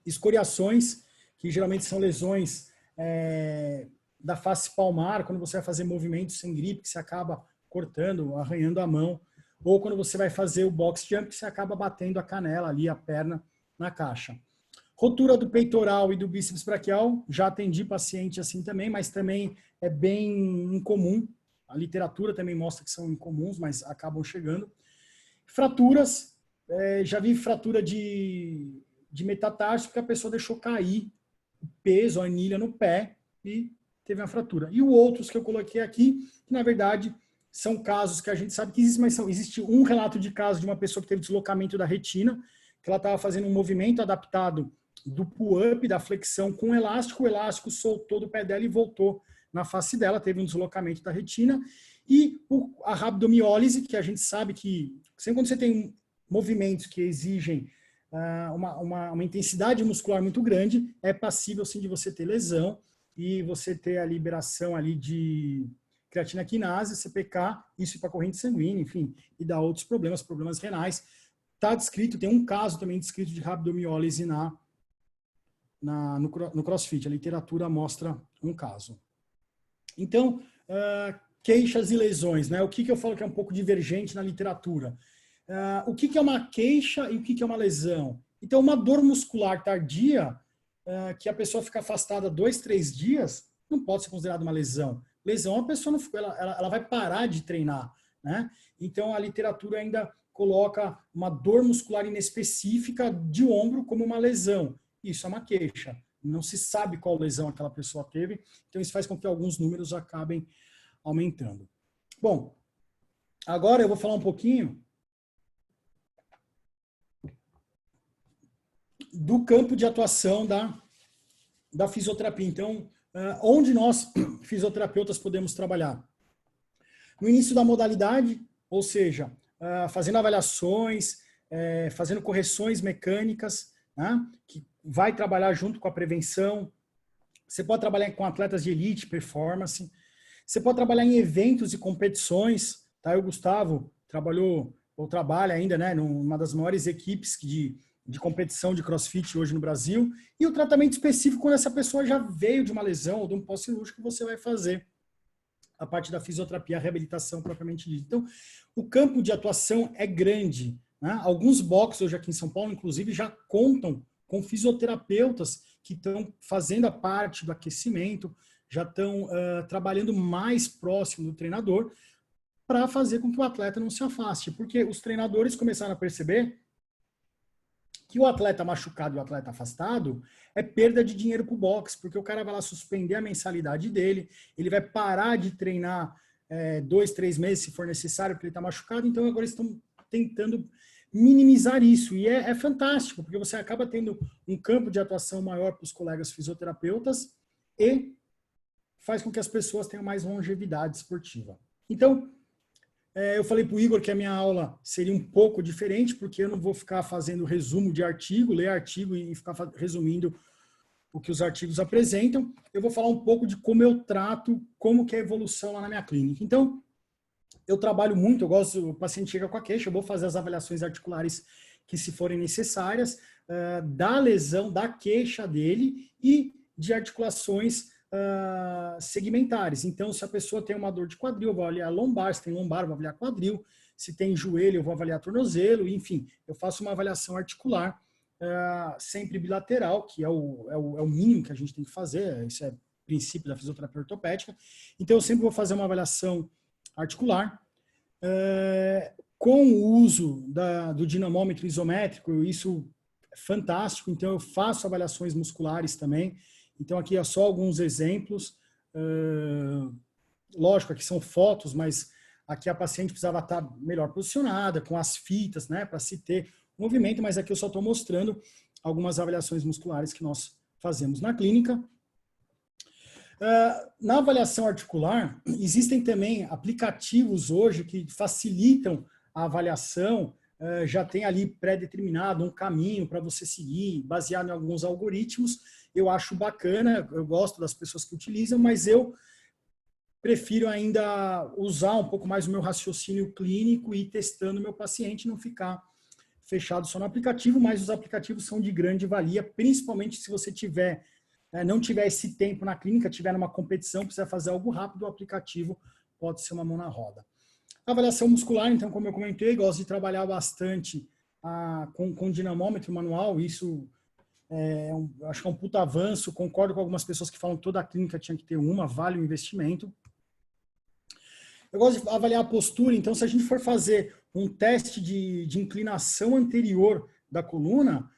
Escoriações, que geralmente são lesões da face palmar, quando você vai fazer movimentos sem gripe, que você acaba cortando, arranhando a mão. ou quando você vai fazer o box jump, você acaba batendo a canela ali, a perna na caixa. Rotura do peitoral e do bíceps braquial, já atendi paciente assim também, mas também é bem incomum. A literatura também mostra que são incomuns, mas acabam chegando. Fraturas, já vi fratura de metatarso, porque a pessoa deixou cair o peso, a anilha no pé e teve uma fratura. E os outros que eu coloquei aqui, que na verdade são casos que a gente sabe que existem, mas existe um relato de caso de uma pessoa que teve deslocamento da retina, que ela estava fazendo um movimento adaptado do pull-up, da flexão com o elástico soltou do pé dela e voltou na face dela, teve um deslocamento da retina. E a rabdomiólise, que a gente sabe que, sempre quando você tem movimentos que exigem uma intensidade muscular muito grande, é passível sim de você ter lesão e você ter a liberação ali de creatina quinase, CPK, isso para corrente sanguínea, enfim, e dá outros problemas renais. Está descrito, tem um caso também descrito de rabdomiólise no CrossFit, a literatura mostra um caso. Então, queixas e lesões, né? O que eu falo que é um pouco divergente na literatura? O que é uma queixa e o que é uma lesão? Então, uma dor muscular tardia, que a pessoa fica afastada 2, 3 dias, não pode ser considerada uma lesão. Lesão, a pessoa não, ela vai parar de treinar, né? Então, a literatura ainda coloca uma dor muscular inespecífica de ombro como uma lesão. Isso é uma queixa. Não se sabe qual lesão aquela pessoa teve, então isso faz com que alguns números acabem aumentando. Bom, agora eu vou falar um pouquinho do campo de atuação da fisioterapia. Então, onde nós, fisioterapeutas, podemos trabalhar? No início da modalidade, ou seja, fazendo avaliações, fazendo correções mecânicas, né, que vai trabalhar junto com a prevenção. Você pode trabalhar com atletas de elite, performance. Você pode trabalhar em eventos e competições. Tá? O Gustavo trabalhou, ou trabalha ainda, né, numa das maiores equipes de competição de CrossFit hoje no Brasil. E o tratamento específico, quando essa pessoa já veio de uma lesão ou de um pós-cirúrgico, você vai fazer a parte da fisioterapia, a reabilitação propriamente dita. Então, o campo de atuação é grande. Né? Alguns boxes hoje aqui em São Paulo, inclusive, já contam com fisioterapeutas que estão fazendo a parte do aquecimento, já estão trabalhando mais próximo do treinador para fazer com que o atleta não se afaste. Porque os treinadores começaram a perceber que o atleta machucado e o atleta afastado é perda de dinheiro para o boxe, porque o cara vai lá suspender a mensalidade dele, ele vai parar de treinar 2, 3 meses se for necessário, porque ele está machucado, então agora estão tentando minimizar isso, e é fantástico, porque você acaba tendo um campo de atuação maior para os colegas fisioterapeutas e faz com que as pessoas tenham mais longevidade esportiva. Então, eu falei para o Igor que a minha aula seria um pouco diferente, porque eu não vou ficar fazendo resumo de artigo, ler artigo e ficar resumindo o que os artigos apresentam. Eu vou falar um pouco de como eu trato, como que é a evolução lá na minha clínica. Então, eu trabalho muito, eu gosto, o paciente chega com a queixa, eu vou fazer as avaliações articulares que se forem necessárias, da lesão, da queixa dele e de articulações segmentares. Então, se a pessoa tem uma dor de quadril, eu vou avaliar lombar, se tem lombar, eu vou avaliar quadril, se tem joelho, eu vou avaliar tornozelo, enfim, eu faço uma avaliação articular, sempre bilateral, que é o mínimo que a gente tem que fazer, isso é o princípio da fisioterapia ortopédica. Então, eu sempre vou fazer uma avaliação articular, com o uso do dinamômetro isométrico, isso é fantástico, então eu faço avaliações musculares também. Então aqui é só alguns exemplos, lógico, aqui são fotos, mas aqui a paciente precisava estar melhor posicionada, com as fitas, né, para se ter movimento, mas aqui eu só estou mostrando algumas avaliações musculares que nós fazemos na clínica. Na avaliação articular, existem também aplicativos hoje que facilitam a avaliação, já tem ali pré-determinado um caminho para você seguir, baseado em alguns algoritmos. Eu acho bacana, eu gosto das pessoas que utilizam, mas eu prefiro ainda usar um pouco mais o meu raciocínio clínico e ir testando o meu paciente, não ficar fechado só no aplicativo, mas os aplicativos são de grande valia, principalmente se você não tiver esse tempo na clínica, tiver numa competição, precisa fazer algo rápido, o aplicativo pode ser uma mão na roda. Avaliação muscular, então, como eu comentei, gosto de trabalhar bastante com dinamômetro manual, isso acho que é um puta avanço, concordo com algumas pessoas que falam que toda a clínica tinha que ter uma, vale o investimento. Eu gosto de avaliar a postura, então se a gente for fazer um teste de inclinação anterior da coluna,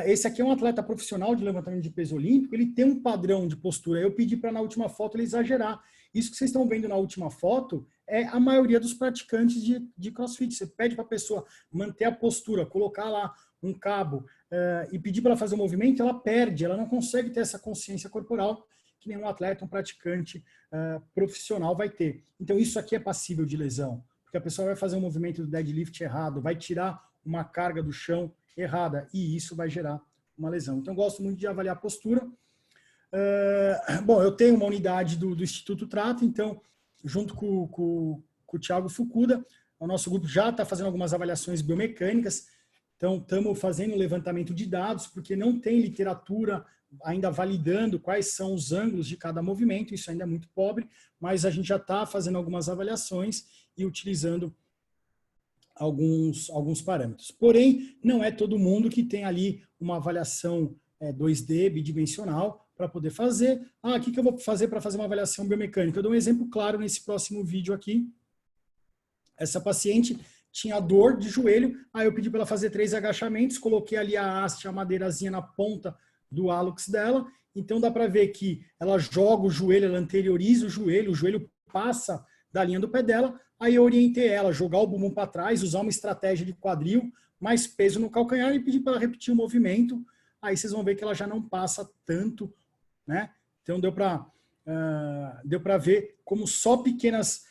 esse aqui é um atleta profissional de levantamento de peso olímpico, ele tem um padrão de postura. Eu pedi para na última foto ele exagerar. Isso que vocês estão vendo na última foto é a maioria dos praticantes de CrossFit. Você pede para a pessoa manter a postura, colocar lá um cabo e pedir para ela fazer o movimento, ela perde, ela não consegue ter essa consciência corporal que nenhum atleta, um praticante profissional vai ter. Então isso aqui é passível de lesão, porque a pessoa vai fazer um movimento do deadlift errado, vai tirar uma carga do chão errada, e isso vai gerar uma lesão. Então, eu gosto muito de avaliar a postura. Bom, eu tenho uma unidade do Instituto Trata, então, junto com o Thiago Fukuda, o nosso grupo já está fazendo algumas avaliações biomecânicas, então estamos fazendo um levantamento de dados, porque não tem literatura ainda validando quais são os ângulos de cada movimento, isso ainda é muito pobre, mas a gente já está fazendo algumas avaliações e utilizando alguns parâmetros. Porém, não é todo mundo que tem ali uma avaliação 2D, bidimensional, para poder fazer. O que eu vou fazer para fazer uma avaliação biomecânica? Eu dou um exemplo claro nesse próximo vídeo aqui. Essa paciente tinha dor de joelho, aí eu pedi para ela fazer 3 agachamentos, coloquei ali a haste, a madeirazinha na ponta do hálux dela, então dá para ver que ela joga o joelho, ela anterioriza o joelho passa da linha do pé dela, aí eu orientei ela a jogar o bumbum para trás, usar uma estratégia de quadril, mais peso no calcanhar e pedir para ela repetir o movimento, aí vocês vão ver que ela já não passa tanto, né? Então deu para ver como só pequenas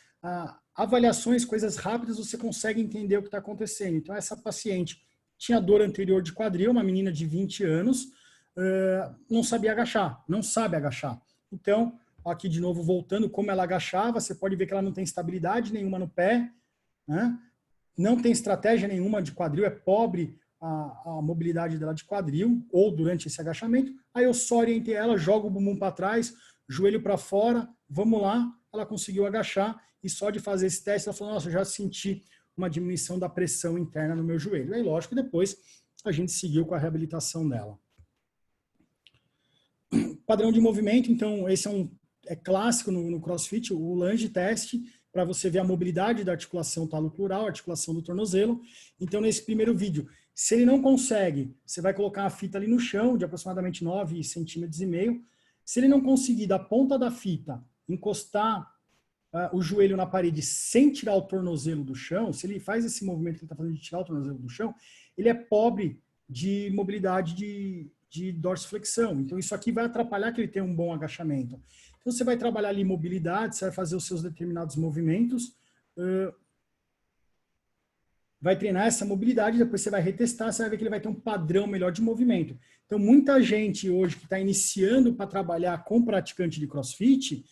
avaliações, coisas rápidas, você consegue entender o que está acontecendo. Então essa paciente tinha dor anterior de quadril, uma menina de 20 anos, não sabia agachar, não sabe agachar. Então, aqui de novo voltando, como ela agachava, você pode ver que ela não tem estabilidade nenhuma no pé, né? Não tem estratégia nenhuma de quadril, é pobre a mobilidade dela de quadril, ou durante esse agachamento. Aí eu só orientei ela, jogo o bumbum para trás, joelho para fora, vamos lá, ela conseguiu agachar, e só de fazer esse teste, ela falou, nossa, já senti uma diminuição da pressão interna no meu joelho. Aí, lógico, depois a gente seguiu com a reabilitação dela. Padrão de movimento, então, esse é clássico no CrossFit, o lunge test, para você ver a mobilidade da articulação taloclural, articulação do tornozelo. Então, nesse primeiro vídeo, se ele não consegue, você vai colocar a fita ali no chão, de aproximadamente 9,5 centímetros. Se ele não conseguir, da ponta da fita, encostar o joelho na parede sem tirar o tornozelo do chão, se ele faz esse movimento que ele está fazendo de tirar o tornozelo do chão, ele é pobre de mobilidade de dorsiflexão. Então, isso aqui vai atrapalhar que ele tenha um bom agachamento. Então, você vai trabalhar ali mobilidade, você vai fazer os seus determinados movimentos, vai treinar essa mobilidade, depois você vai retestar, você vai ver que ele vai ter um padrão melhor de movimento. Então, muita gente hoje que está iniciando para trabalhar com praticante de CrossFit,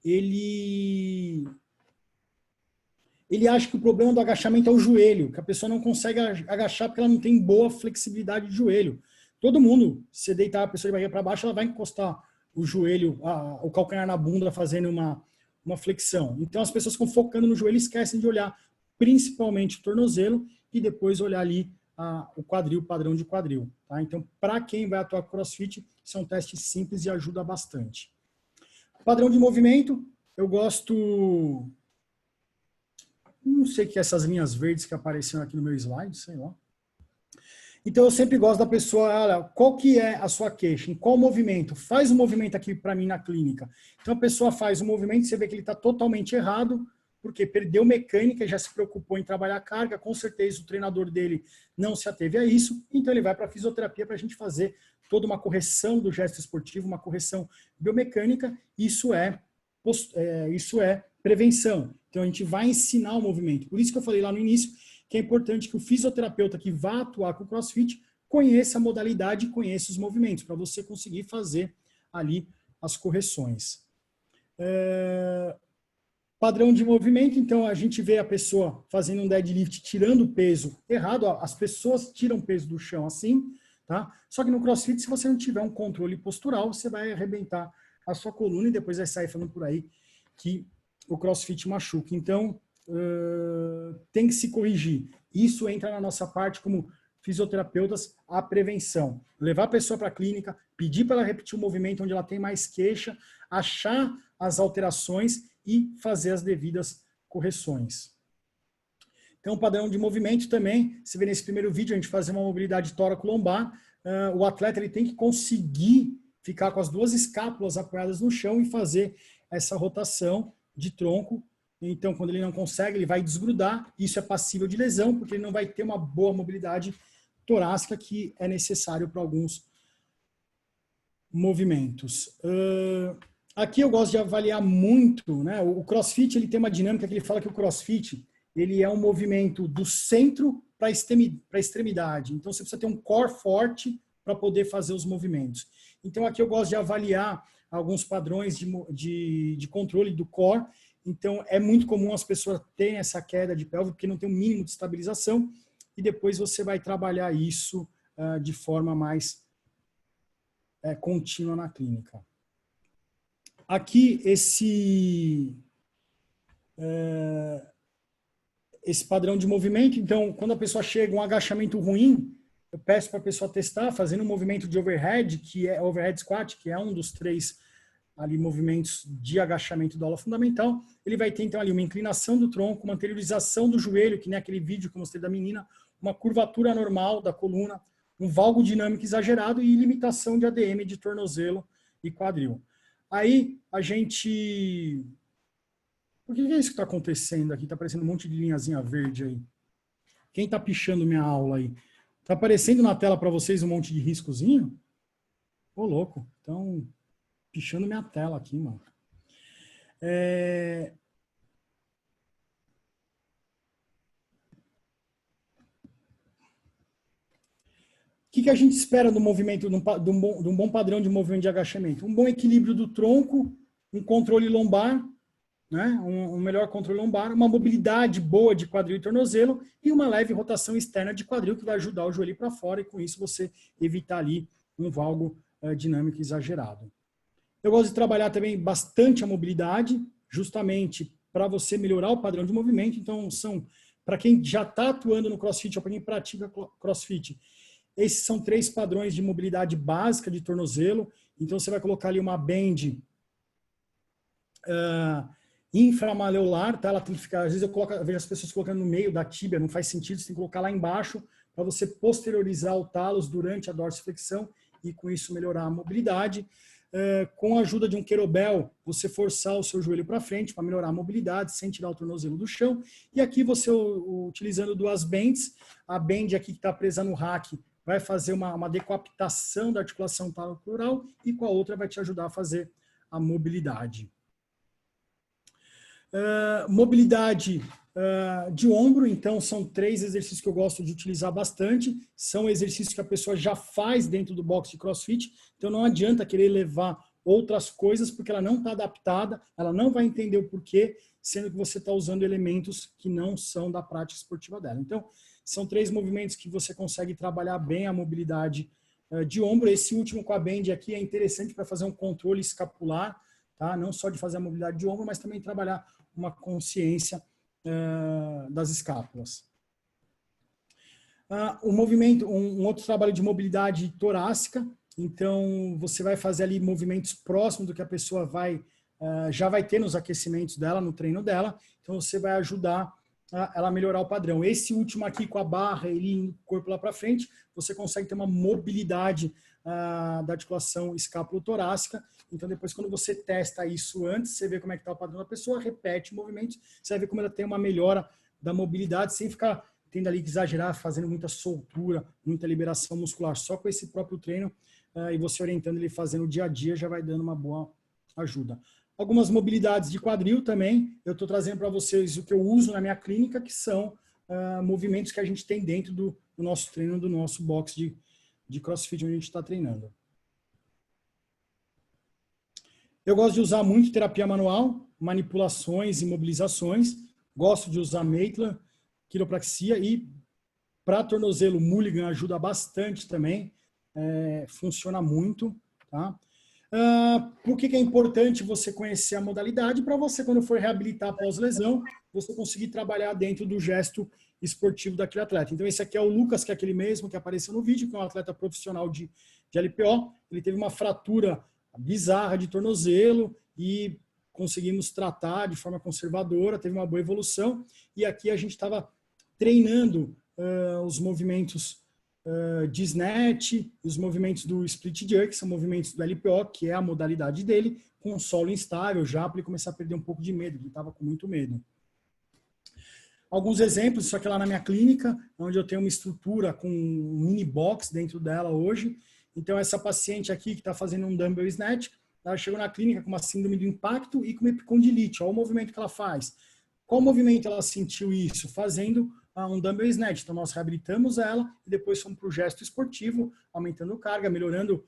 ele acha que o problema do agachamento é o joelho, que a pessoa não consegue agachar porque ela não tem boa flexibilidade de joelho. Todo mundo, se deitar a pessoa de barriga para baixo, ela vai encostar o joelho, o calcanhar na bunda, fazendo uma flexão. Então, as pessoas ficam focando no joelho e esquecem de olhar principalmente o tornozelo e depois olhar ali o quadril, o padrão de quadril. Tá? Então, para quem vai atuar com CrossFit, são testes simples e ajuda bastante. Padrão de movimento, eu gosto... Não sei o que é essas linhas verdes que apareceram aqui no meu slide, sei lá. Então, eu sempre gosto da pessoa, olha, qual que é a sua queixa? Em qual movimento? Faz um movimento aqui para mim na clínica. Então, a pessoa faz um movimento, você vê que ele está totalmente errado, porque perdeu mecânica, já se preocupou em trabalhar a carga, com certeza o treinador dele não se ateve a isso, então ele vai para a fisioterapia para a gente fazer toda uma correção do gesto esportivo, uma correção biomecânica, isso é prevenção. Então, a gente vai ensinar o movimento. Por isso que eu falei lá no início, que é importante que o fisioterapeuta que vá atuar com o CrossFit conheça a modalidade e conheça os movimentos, para você conseguir fazer ali as correções. Padrão de movimento, então a gente vê a pessoa fazendo um deadlift, tirando o peso errado, as pessoas tiram peso do chão assim, tá? Só que no CrossFit, se você não tiver um controle postural, você vai arrebentar a sua coluna e depois vai sair falando por aí que o CrossFit machuca. Então, tem que se corrigir. Isso entra na nossa parte como fisioterapeutas, a prevenção. Levar a pessoa para a clínica, pedir para ela repetir o movimento onde ela tem mais queixa, achar as alterações e fazer as devidas correções. Então, o padrão de movimento também, você vê nesse primeiro vídeo, a gente fazer uma mobilidade tóraco-lombar, o atleta ele tem que conseguir ficar com as duas escápulas apoiadas no chão e fazer essa rotação de tronco. Então, quando ele não consegue, ele vai desgrudar. Isso é passível de lesão, porque ele não vai ter uma boa mobilidade torácica que é necessário para alguns movimentos. Aqui eu gosto de avaliar muito, né? O CrossFit ele tem uma dinâmica que ele fala que o CrossFit ele é um movimento do centro para a extremidade. Então, você precisa ter um core forte para poder fazer os movimentos. Então, aqui eu gosto de avaliar alguns padrões de controle do core. Então, é muito comum as pessoas terem essa queda de pelve, porque não tem um mínimo de estabilização, e depois você vai trabalhar isso de forma mais contínua na clínica. Aqui, esse padrão de movimento, então, quando a pessoa chega um agachamento ruim, eu peço para a pessoa testar fazendo um movimento de overhead, que é overhead squat, que é um dos 3 ali, movimentos de agachamento da aula fundamental. Ele vai ter, então, ali uma inclinação do tronco, uma anteriorização do joelho, que nem aquele vídeo que eu mostrei da menina, uma curvatura normal da coluna, um valgo dinâmico exagerado e limitação de ADM de tornozelo e quadril. Aí, a gente... Por que é isso que está acontecendo aqui? Está aparecendo um monte de linhazinha verde aí. Quem está pichando minha aula aí? Está aparecendo na tela para vocês um monte de riscozinho? Ô, louco. Então, pichando minha tela aqui, mano. O que a gente espera do movimento, de um bom padrão de movimento de agachamento? Um bom equilíbrio do tronco, um controle lombar, né? Um melhor controle lombar, uma mobilidade boa de quadril e tornozelo e uma leve rotação externa de quadril que vai ajudar o joelho para fora e com isso você evitar ali um valgo dinâmico exagerado. Eu gosto de trabalhar também bastante a mobilidade, justamente para você melhorar o padrão de movimento. Então, para quem já está atuando no CrossFit ou para quem pratica CrossFit, esses são 3 padrões de mobilidade básica de tornozelo. Então, você vai colocar ali uma band inframaleolar, tá? Ela tem que ficar, às vezes eu vejo as pessoas colocando no meio da tíbia, não faz sentido, você tem que colocar lá embaixo para você posteriorizar o talos durante a dorsiflexão e com isso melhorar a mobilidade. Com a ajuda de um kettlebell, você forçar o seu joelho para frente para melhorar a mobilidade sem tirar o tornozelo do chão. E aqui você, utilizando 2 bands, a band aqui que está presa no rack vai fazer uma decapitação da articulação talocrural e com a outra vai te ajudar a fazer a mobilidade. Mobilidade de ombro, então são 3 exercícios que eu gosto de utilizar bastante, são exercícios que a pessoa já faz dentro do box de CrossFit, então não adianta querer levar outras coisas porque ela não está adaptada, ela não vai entender o porquê, sendo que você está usando elementos que não são da prática esportiva dela. Então, são 3 movimentos que você consegue trabalhar bem a mobilidade de ombro. Esse último com a band aqui é interessante para fazer um controle escapular, tá? Não só de fazer a mobilidade de ombro, mas também trabalhar uma consciência das escápulas. O movimento, um outro trabalho de mobilidade torácica, então você vai fazer ali movimentos próximos do que a pessoa já vai ter nos aquecimentos dela, no treino dela, então você vai ajudar ela melhorar o padrão. Esse último aqui com a barra, ele o corpo lá para frente, você consegue ter uma mobilidade da articulação escápulo-torácica. Então, depois, quando você testa isso antes, você vê como é que está o padrão da pessoa, repete o movimento, você vai ver como ela tem uma melhora da mobilidade, sem ficar tendo ali que exagerar, fazendo muita soltura, muita liberação muscular. Só com esse próprio treino e você orientando ele fazendo o dia a dia, já vai dando uma boa ajuda. Algumas mobilidades de quadril também, eu estou trazendo para vocês o que eu uso na minha clínica, que são movimentos que a gente tem dentro do nosso treino, do nosso box de CrossFit, onde a gente está treinando. Eu gosto de usar muito terapia manual, manipulações e mobilizações. Gosto de usar Maitland, quiropraxia e para tornozelo, Mulligan ajuda bastante também. Funciona muito, tá? Por que é importante você conhecer a modalidade? Para você, quando for reabilitar após lesão, você conseguir trabalhar dentro do gesto esportivo daquele atleta. Então, esse aqui é o Lucas, que é aquele mesmo que apareceu no vídeo, que é um atleta profissional de LPO. Ele teve uma fratura bizarra de tornozelo e conseguimos tratar de forma conservadora, teve uma boa evolução. E aqui a gente estava treinando os movimentos de snatch, os movimentos do split jerk, que são movimentos do LPO, que é a modalidade dele, com solo instável já, para ele começar a perder um pouco de medo, ele estava com muito medo. Alguns exemplos, isso aqui lá na minha clínica, onde eu tenho uma estrutura com um mini box dentro dela hoje. Então, essa paciente aqui que está fazendo um dumbbell snatch, ela chegou na clínica com uma síndrome do impacto e com uma epicondilite. Olha o movimento que ela faz. Qual movimento ela sentiu isso? Fazendo um dumbbell snatch. Então, nós reabilitamos ela e depois fomos para o gesto esportivo, aumentando carga, melhorando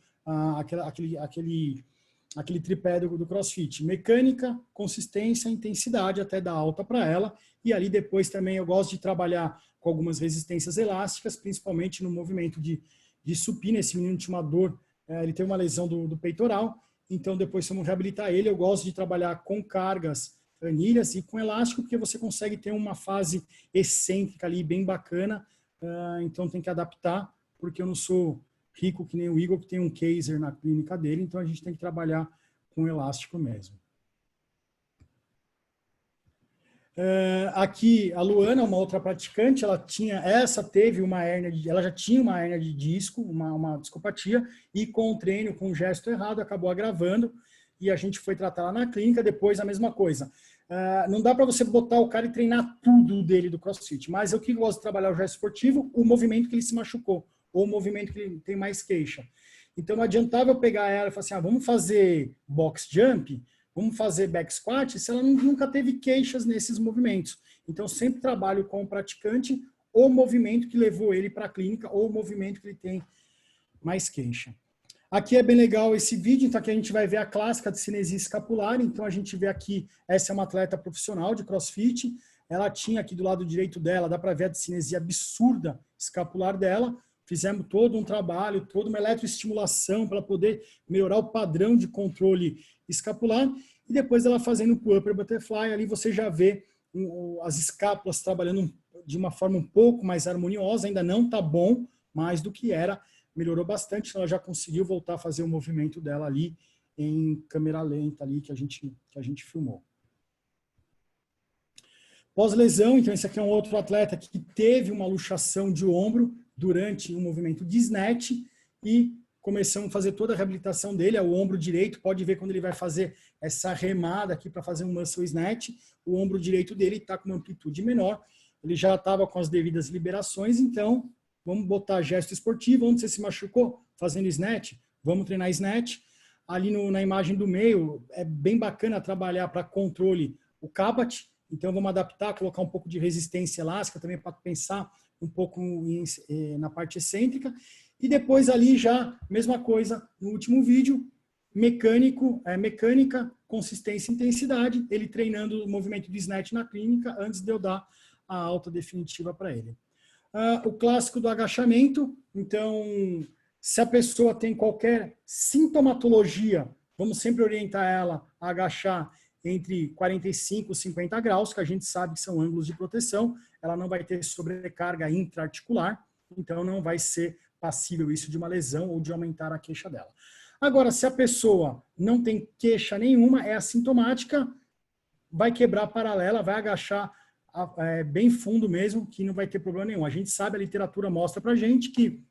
aquele tripé do CrossFit. Mecânica, consistência, intensidade, até dar alta para ela. E ali depois também eu gosto de trabalhar com algumas resistências elásticas, principalmente no movimento de supino. Esse menino tinha uma dor, ele teve uma lesão do peitoral, então depois vamos reabilitar ele. Eu gosto de trabalhar com cargas anilhas e com elástico, porque você consegue ter uma fase excêntrica ali, bem bacana, então tem que adaptar, porque eu não sou rico que nem o Igor, que tem um Kaiser na clínica dele, então a gente tem que trabalhar com elástico mesmo. Aqui a Luana, uma outra praticante, ela já tinha uma hérnia de disco, uma discopatia, e com o treino, com o gesto errado, acabou agravando, e a gente foi tratar lá na clínica, depois a mesma coisa. Não dá para você botar o cara e treinar tudo dele do CrossFit, mas eu que gosto de trabalhar o gesto esportivo, o movimento que ele se machucou, ou o movimento que ele tem mais queixa. Então não adiantava eu pegar ela e falar assim, vamos fazer box jump, vamos fazer back squat, se ela nunca teve queixas nesses movimentos. Então, sempre trabalho com o praticante o movimento que levou ele para a clínica ou o movimento que ele tem mais queixa. Aqui é bem legal esse vídeo, então aqui a gente vai ver a clássica de cinesia escapular. Então, a gente vê aqui, essa é uma atleta profissional de CrossFit. Ela tinha aqui do lado direito dela, dá para ver a cinesia absurda escapular dela. Fizemos todo um trabalho, toda uma eletroestimulação para poder melhorar o padrão de controle escapular, e depois ela fazendo o upper butterfly, ali você já vê as escápulas trabalhando de uma forma um pouco mais harmoniosa, ainda não está bom, mais do que era, melhorou bastante, então ela já conseguiu voltar a fazer o movimento dela ali em câmera lenta ali que a gente filmou. Pós-lesão, então esse aqui é um outro atleta que teve uma luxação de ombro durante um movimento de snatch e começamos a fazer toda a reabilitação dele, o ombro direito, pode ver quando ele vai fazer essa remada aqui para fazer um muscle snatch, o ombro direito dele está com uma amplitude menor, ele já estava com as devidas liberações, então vamos botar gesto esportivo, onde você se machucou fazendo snatch, vamos treinar snatch. Ali na imagem do meio, é bem bacana trabalhar para controle o Kabat, então vamos adaptar, colocar um pouco de resistência elástica também para pensar um pouco na parte excêntrica. E depois ali já, mesma coisa, no último vídeo, mecânica, consistência e intensidade, ele treinando o movimento de snatch na clínica antes de eu dar a alta definitiva para ele. O clássico do agachamento, então, se a pessoa tem qualquer sintomatologia, vamos sempre orientar ela a agachar entre 45 e 50 graus, que a gente sabe que são ângulos de proteção, ela não vai ter sobrecarga intraarticular, então não vai ser passível isso de uma lesão ou de aumentar a queixa dela. Agora, se a pessoa não tem queixa nenhuma, é assintomática, vai quebrar a paralela, vai agachar bem fundo mesmo, que não vai ter problema nenhum. A gente sabe, a literatura mostra pra gente que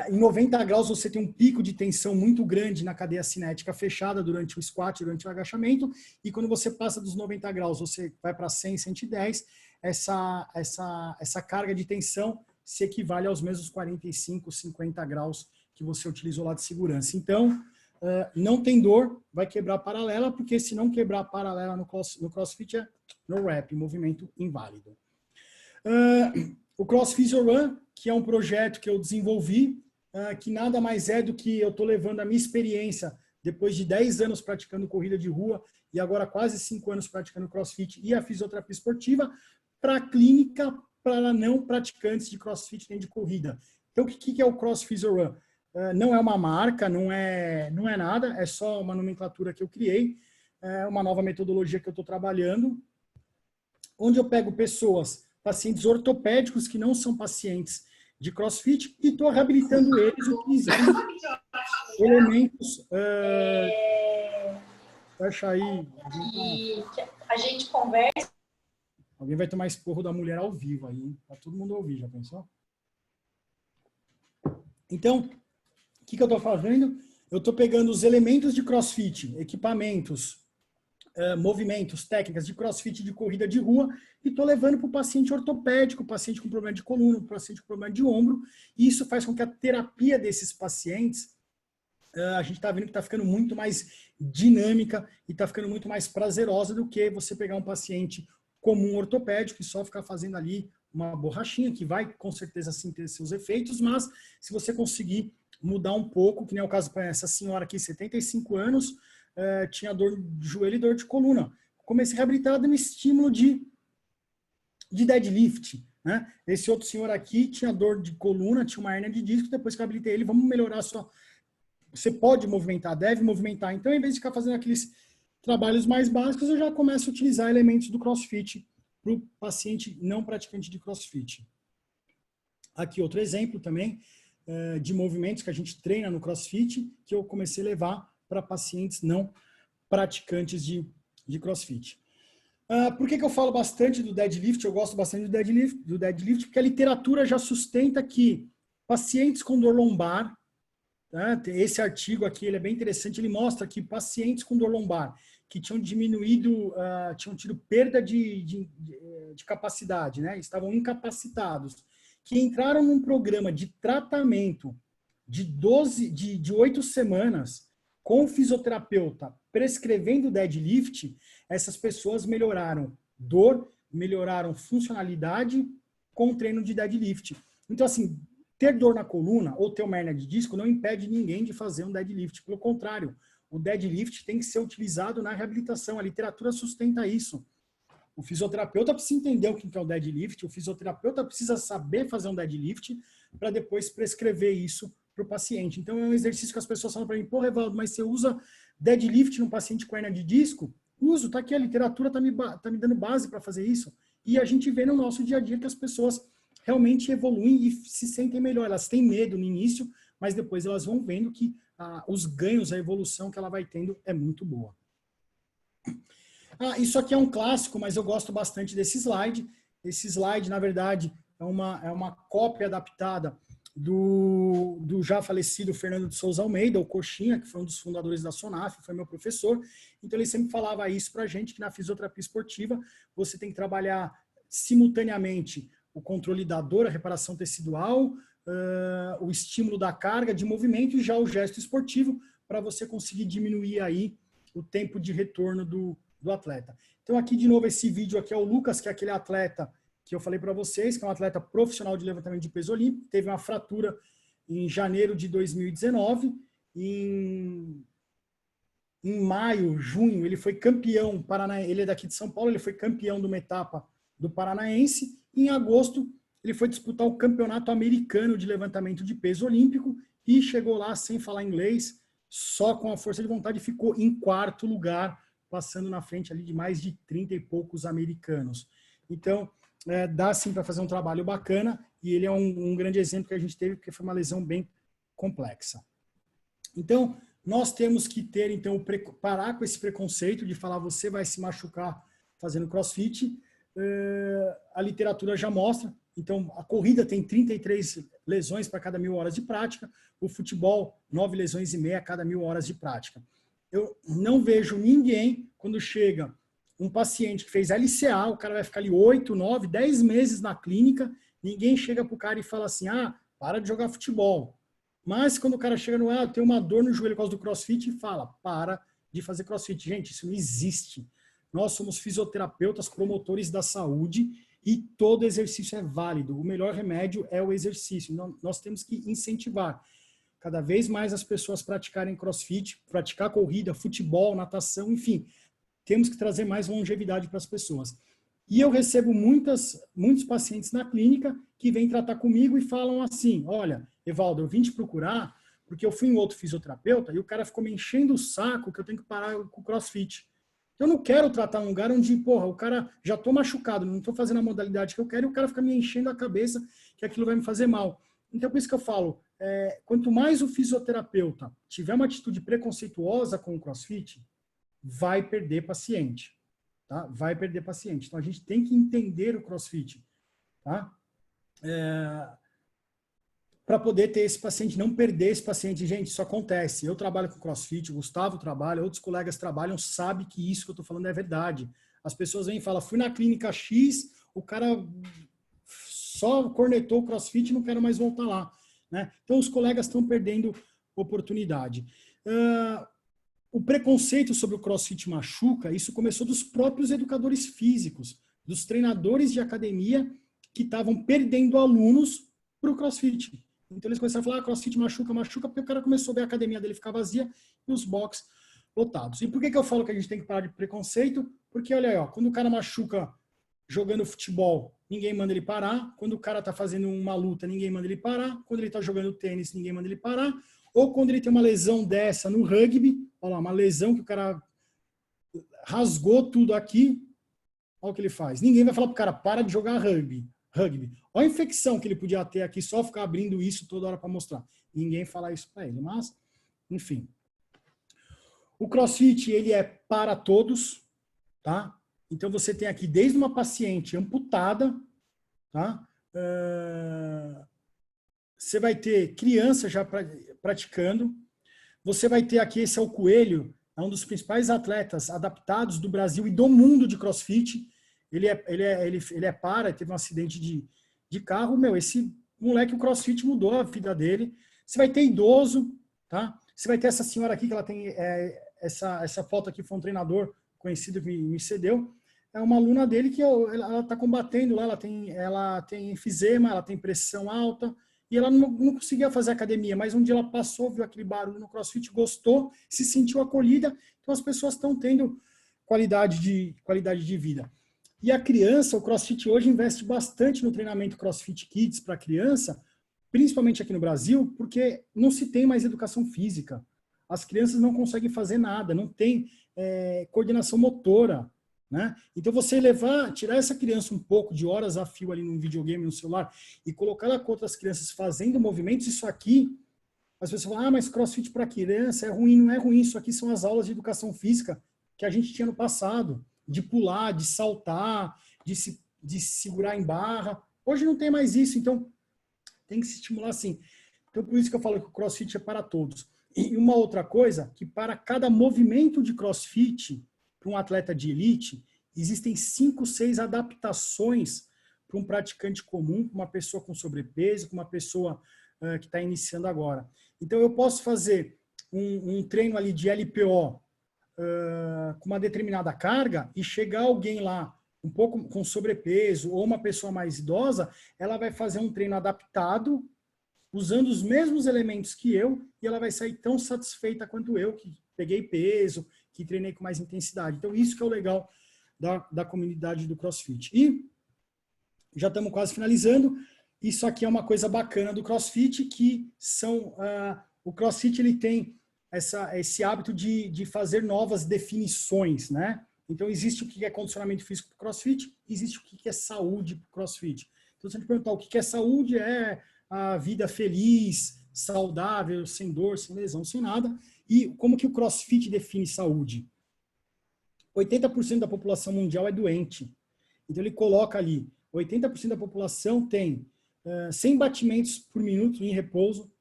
em 90 graus você tem um pico de tensão muito grande na cadeia cinética fechada durante o squat, durante o agachamento, e quando você passa dos 90 graus, você vai para 100, 110, essa carga de tensão se equivale aos mesmos 45, 50 graus que você utilizou lá de segurança. Então, não tem dor, vai quebrar a paralela, porque se não quebrar a paralela no CrossFit é no rep, movimento inválido. O Cross Physio Run, que é um projeto que eu desenvolvi, que nada mais é do que eu estou levando a minha experiência, depois de 10 anos praticando corrida de rua e agora quase 5 anos praticando CrossFit e a fisioterapia esportiva, para a clínica para não praticantes de CrossFit nem de corrida. Então, o que é o Cross Physio Run? não é uma marca, não é nada, é só uma nomenclatura que eu criei, é uma nova metodologia que eu estou trabalhando, onde eu pego pacientes ortopédicos que não são pacientes de CrossFit e estou reabilitando eles utilizando elementos... Fecha aí. A gente conversa. Alguém vai tomar esporro da mulher ao vivo aí, hein? Para todo mundo ouvir, já pensou? Então, o que eu estou fazendo? Eu estou pegando os elementos de CrossFit, equipamentos, movimentos, técnicas de CrossFit de corrida de rua e estou levando para o paciente ortopédico, paciente com problema de coluna, paciente com problema de ombro, e isso faz com que a terapia desses pacientes, a gente está vendo que está ficando muito mais dinâmica e está ficando muito mais prazerosa do que você pegar um paciente comum ortopédico e só ficar fazendo ali uma borrachinha, que vai com certeza sim ter seus efeitos, mas se você conseguir mudar um pouco, que nem é o caso para essa senhora aqui, 75 anos, tinha dor de joelho e dor de coluna. Comecei a reabilitar dando estímulo de deadlift, né? Esse outro senhor aqui tinha dor de coluna, tinha uma hérnia de disco, depois que eu habilitei ele, vamos melhorar a sua... Você pode movimentar, deve movimentar. Então, em vez de ficar fazendo aqueles trabalhos mais básicos, eu já começo a utilizar elementos do CrossFit para o paciente não praticante de CrossFit. Aqui outro exemplo também de movimentos que a gente treina no CrossFit, que eu comecei a levar para pacientes não praticantes de CrossFit. Por que eu falo bastante do deadlift? Eu gosto bastante do deadlift, porque a literatura já sustenta que pacientes com dor lombar, esse artigo aqui ele é bem interessante, ele mostra que pacientes com dor lombar que tinham diminuído, tinham tido perda de capacidade, né? Estavam incapacitados, que entraram num programa de tratamento de 8 semanas com o fisioterapeuta prescrevendo deadlift, essas pessoas melhoraram dor, melhoraram funcionalidade com o treino de deadlift. Então, assim, ter dor na coluna ou ter uma hérnia de disco não impede ninguém de fazer um deadlift. Pelo contrário, o deadlift tem que ser utilizado na reabilitação. A literatura sustenta isso. O fisioterapeuta precisa entender o que é o deadlift, o fisioterapeuta precisa saber fazer um deadlift para depois prescrever isso para o paciente. Então, é um exercício que as pessoas falam para mim, pô, Evaldo, mas você usa deadlift num paciente com hérnia de disco? Uso, tá aqui a literatura, tá me dando base para fazer isso. E a gente vê no nosso dia a dia que as pessoas realmente evoluem e se sentem melhor. Elas têm medo no início, mas depois elas vão vendo que os ganhos, a evolução que ela vai tendo é muito boa. Isso aqui é um clássico, mas eu gosto bastante desse slide. Esse slide, na verdade, é uma cópia adaptada do já falecido Fernando de Souza Almeida, o Coxinha, que foi um dos fundadores da SONAF, foi meu professor. Então, ele sempre falava isso para a gente, que na fisioterapia esportiva você tem que trabalhar simultaneamente o controle da dor, a reparação tecidual, o estímulo da carga de movimento e já o gesto esportivo, para você conseguir diminuir aí o tempo de retorno do atleta. Então, aqui, de novo, esse vídeo aqui é o Lucas, que é aquele atleta que eu falei para vocês, que é um atleta profissional de levantamento de peso olímpico, teve uma fratura em janeiro de 2019, em maio, junho, ele foi campeão, ele é daqui de São Paulo, ele foi campeão de uma etapa do Paranaense, e em agosto ele foi disputar o campeonato americano de levantamento de peso olímpico e chegou lá sem falar inglês, só com a força de vontade, ficou em 4º lugar, passando na frente ali de mais de 30 e poucos americanos. Então, dá sim para fazer um trabalho bacana, e ele é um grande exemplo que a gente teve, porque foi uma lesão bem complexa. Então, nós temos que ter, então, parar com esse preconceito de falar você vai se machucar fazendo CrossFit. A literatura já mostra, então a corrida tem 33 lesões para cada 1000 horas de prática, o futebol 9 lesões e meia a cada 1000 horas de prática. Eu não vejo ninguém, quando chega um paciente que fez LCA, o cara vai ficar ali 8, 9, 10 meses na clínica, ninguém chega para o cara e fala assim, para de jogar futebol. Mas quando o cara chega no tem uma dor no joelho por causa do CrossFit, e fala, para de fazer CrossFit. Gente, isso não existe. Nós somos fisioterapeutas, promotores da saúde, e todo exercício é válido. O melhor remédio é o exercício. Nós temos que incentivar cada vez mais as pessoas praticarem CrossFit, praticar corrida, futebol, natação, enfim. Temos que trazer mais longevidade para as pessoas. E eu recebo muitos pacientes na clínica que vêm tratar comigo e falam assim, olha, Evaldo, eu vim te procurar porque eu fui em outro fisioterapeuta e o cara ficou me enchendo o saco que eu tenho que parar com o CrossFit. Eu não quero tratar um lugar onde, porra, o cara já tô machucado, não tô fazendo a modalidade que eu quero e o cara fica me enchendo a cabeça que aquilo vai me fazer mal. Então, por isso que eu falo, quanto mais o fisioterapeuta tiver uma atitude preconceituosa com o CrossFit, vai perder paciente, tá? Vai perder paciente. Então, a gente tem que entender o CrossFit, tá? Para poder ter esse paciente, não perder esse paciente. Gente, isso acontece. Eu trabalho com CrossFit, o Gustavo trabalha, outros colegas trabalham, sabe que isso que eu estou falando é verdade. As pessoas vêm e falam, fui na clínica X, o cara só cornetou o CrossFit e não quero mais voltar lá. Né? Então, os colegas estão perdendo oportunidade. O preconceito sobre o CrossFit machuca, isso começou dos próprios educadores físicos, dos treinadores de academia que estavam perdendo alunos para o CrossFit. Então eles começaram a falar, CrossFit machuca, porque o cara começou a ver a academia dele ficar vazia e os box lotados. E por que eu falo que a gente tem que parar de preconceito? Porque, olha aí, ó, quando o cara machuca jogando futebol, ninguém manda ele parar. Quando o cara está fazendo uma luta, ninguém manda ele parar. Quando ele está jogando tênis, ninguém manda ele parar. Ou quando ele tem uma lesão dessa no rugby, olha lá, uma lesão que o cara rasgou tudo aqui, olha o que ele faz. Ninguém vai falar pro cara, para de jogar rugby. Olha a infecção que ele podia ter aqui, só ficar abrindo isso toda hora para mostrar. Ninguém fala isso para ele, mas, enfim. O CrossFit, ele é para todos, tá? Então, você tem aqui desde uma paciente amputada, tá? Você vai ter criança já praticando. Você vai ter aqui, esse é o Coelho, é um dos principais atletas adaptados do Brasil e do mundo de CrossFit. Ele teve um acidente de carro. Meu, esse moleque, o CrossFit mudou a vida dele. Você vai ter idoso, tá? Você vai ter essa senhora aqui, que ela tem essa foto aqui, foi um treinador conhecido que me cedeu. É uma aluna dele que ela está combatendo lá, ela tem enfisema, ela tem pressão alta, e ela não conseguia fazer academia, mas um dia ela passou, viu aquele barulho no CrossFit, gostou, se sentiu acolhida, então as pessoas estão tendo qualidade de vida. E a criança, o CrossFit hoje investe bastante no treinamento CrossFit Kids para a criança, principalmente aqui no Brasil, porque não se tem mais educação física. As crianças não conseguem fazer nada, não tem coordenação motora. Né? Então, você tirar essa criança um pouco de horas a fio ali no videogame, no celular, e colocar ela com outras crianças fazendo movimentos, isso aqui, as pessoas falam, mas CrossFit para criança é ruim, não é ruim, isso aqui são as aulas de educação física que a gente tinha no passado, de pular, de saltar, de segurar em barra. Hoje não tem mais isso, então tem que se estimular assim. Então, por isso que eu falo que o CrossFit é para todos. E uma outra coisa, que para cada movimento de CrossFit, para um atleta de elite, existem 5, 6 adaptações para um praticante comum, para uma pessoa com sobrepeso, para uma pessoa que está iniciando agora. Então, eu posso fazer um treino ali de LPO com uma determinada carga e chegar alguém lá um pouco com sobrepeso ou uma pessoa mais idosa, ela vai fazer um treino adaptado, usando os mesmos elementos que eu, e ela vai sair tão satisfeita quanto eu, que peguei peso, que treinei com mais intensidade. Então, isso que é o legal da comunidade do CrossFit. E já estamos quase finalizando. Isso aqui é uma coisa bacana do CrossFit, que são... o CrossFit ele tem esse hábito de fazer novas definições, né? Então, existe o que é condicionamento físico para o CrossFit, existe o que é saúde para o CrossFit. Então, se a gente perguntar o que é saúde, é a vida feliz, saudável, sem dor, sem lesão, sem nada. E como que o CrossFit define saúde? 80% da população mundial é doente. Então, ele coloca ali, 80% da população tem 100 batimentos por minuto em repouso,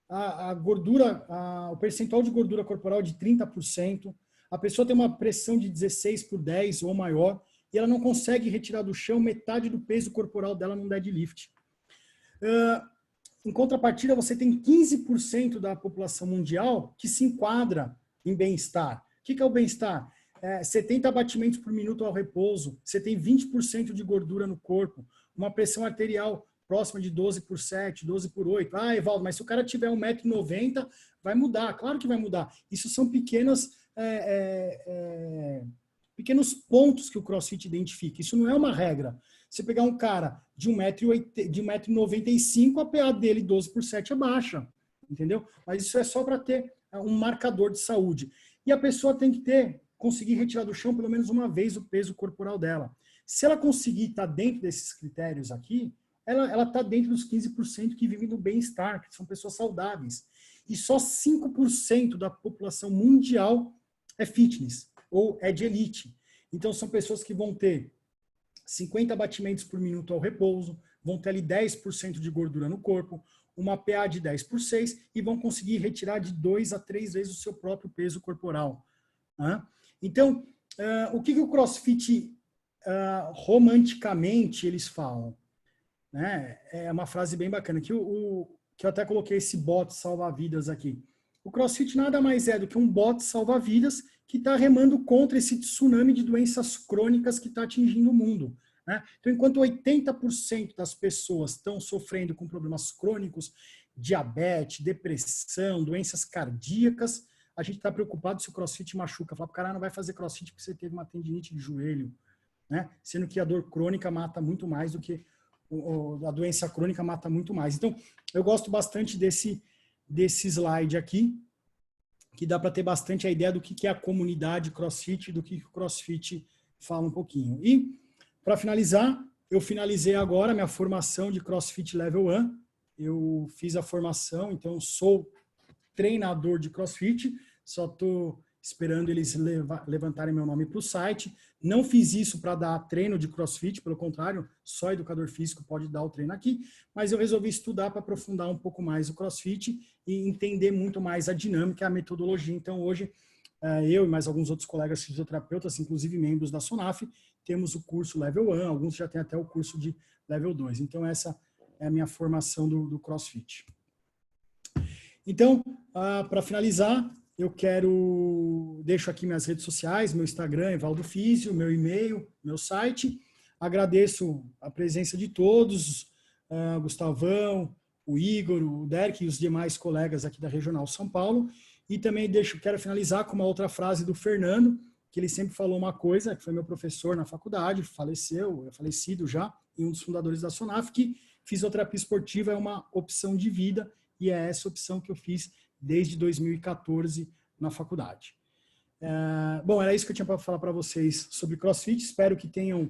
o percentual de gordura corporal é de 30%, a pessoa tem uma pressão de 16/10 ou maior, e ela não consegue retirar do chão metade do peso corporal dela num deadlift. Em contrapartida, você tem 15% da população mundial que se enquadra em bem-estar. O que é o bem-estar? 70 batimentos por minuto ao repouso, você tem 20% de gordura no corpo, uma pressão arterial próxima de 12/7, 12/8. Ah, Evaldo, mas se o cara tiver 1,90 m, vai mudar. Claro que vai mudar. Isso são pequenos pontos que o CrossFit identifica. Isso não é uma regra. Você pegar um cara de 1,95 m, a PA dele 12/7 é baixa. entendeu? Mas isso é só para ter um marcador de saúde. E a pessoa tem que conseguir retirar do chão pelo menos uma vez o peso corporal dela. Se ela conseguir estar dentro desses critérios aqui, ela está dentro dos 15% que vivem no bem-estar, que são pessoas saudáveis. E só 5% da população mundial é fitness, ou é de elite. Então, são pessoas que vão ter 50 batimentos por minuto ao repouso, vão ter ali 10% de gordura no corpo, uma PA de 10 por 6 e vão conseguir retirar de 2 a 3 vezes o seu próprio peso corporal. Então, o que o CrossFit, romanticamente, eles falam? Né? É uma frase bem bacana, que eu até coloquei esse bot salva-vidas aqui. O CrossFit nada mais é do que um bot salva-vidas que está remando contra esse tsunami de doenças crônicas que está atingindo o mundo. Né? Então, enquanto 80% das pessoas estão sofrendo com problemas crônicos, diabetes, depressão, doenças cardíacas, a gente está preocupado se o CrossFit machuca. Fala, cara, não vai fazer CrossFit porque você teve uma tendinite de joelho. Né? Sendo que a dor crônica mata muito mais do que a doença crônica mata muito mais. Então, eu gosto bastante desse slide aqui, que dá para ter bastante a ideia do que é a comunidade CrossFit, do que o CrossFit fala um pouquinho. E, para finalizar, eu finalizei agora minha formação de CrossFit Level 1. Eu fiz a formação, então sou treinador de CrossFit, só estou esperando eles levantarem meu nome para o site. Não fiz isso para dar treino de CrossFit, pelo contrário, só educador físico pode dar o treino aqui, mas eu resolvi estudar para aprofundar um pouco mais o CrossFit e entender muito mais a dinâmica e a metodologia. Então, hoje, eu e mais alguns outros colegas fisioterapeutas, inclusive membros da SONAF, temos o curso Level 1, alguns já têm até o curso de Level 2. Então, essa é a minha formação do CrossFit. Então, para finalizar, deixo aqui minhas redes sociais, meu Instagram, Evaldo Físio, meu e-mail, meu site. Agradeço a presença de todos, Gustavão, o Igor, o Derek e os demais colegas aqui da Regional São Paulo. E também quero finalizar com uma outra frase do Fernando, que ele sempre falou uma coisa, que foi meu professor na faculdade, falecido já, e um dos fundadores da SONAF, que fisioterapia esportiva é uma opção de vida, e é essa opção que eu fiz desde 2014 na faculdade. Bom, era isso que eu tinha para falar para vocês sobre CrossFit. Espero que tenham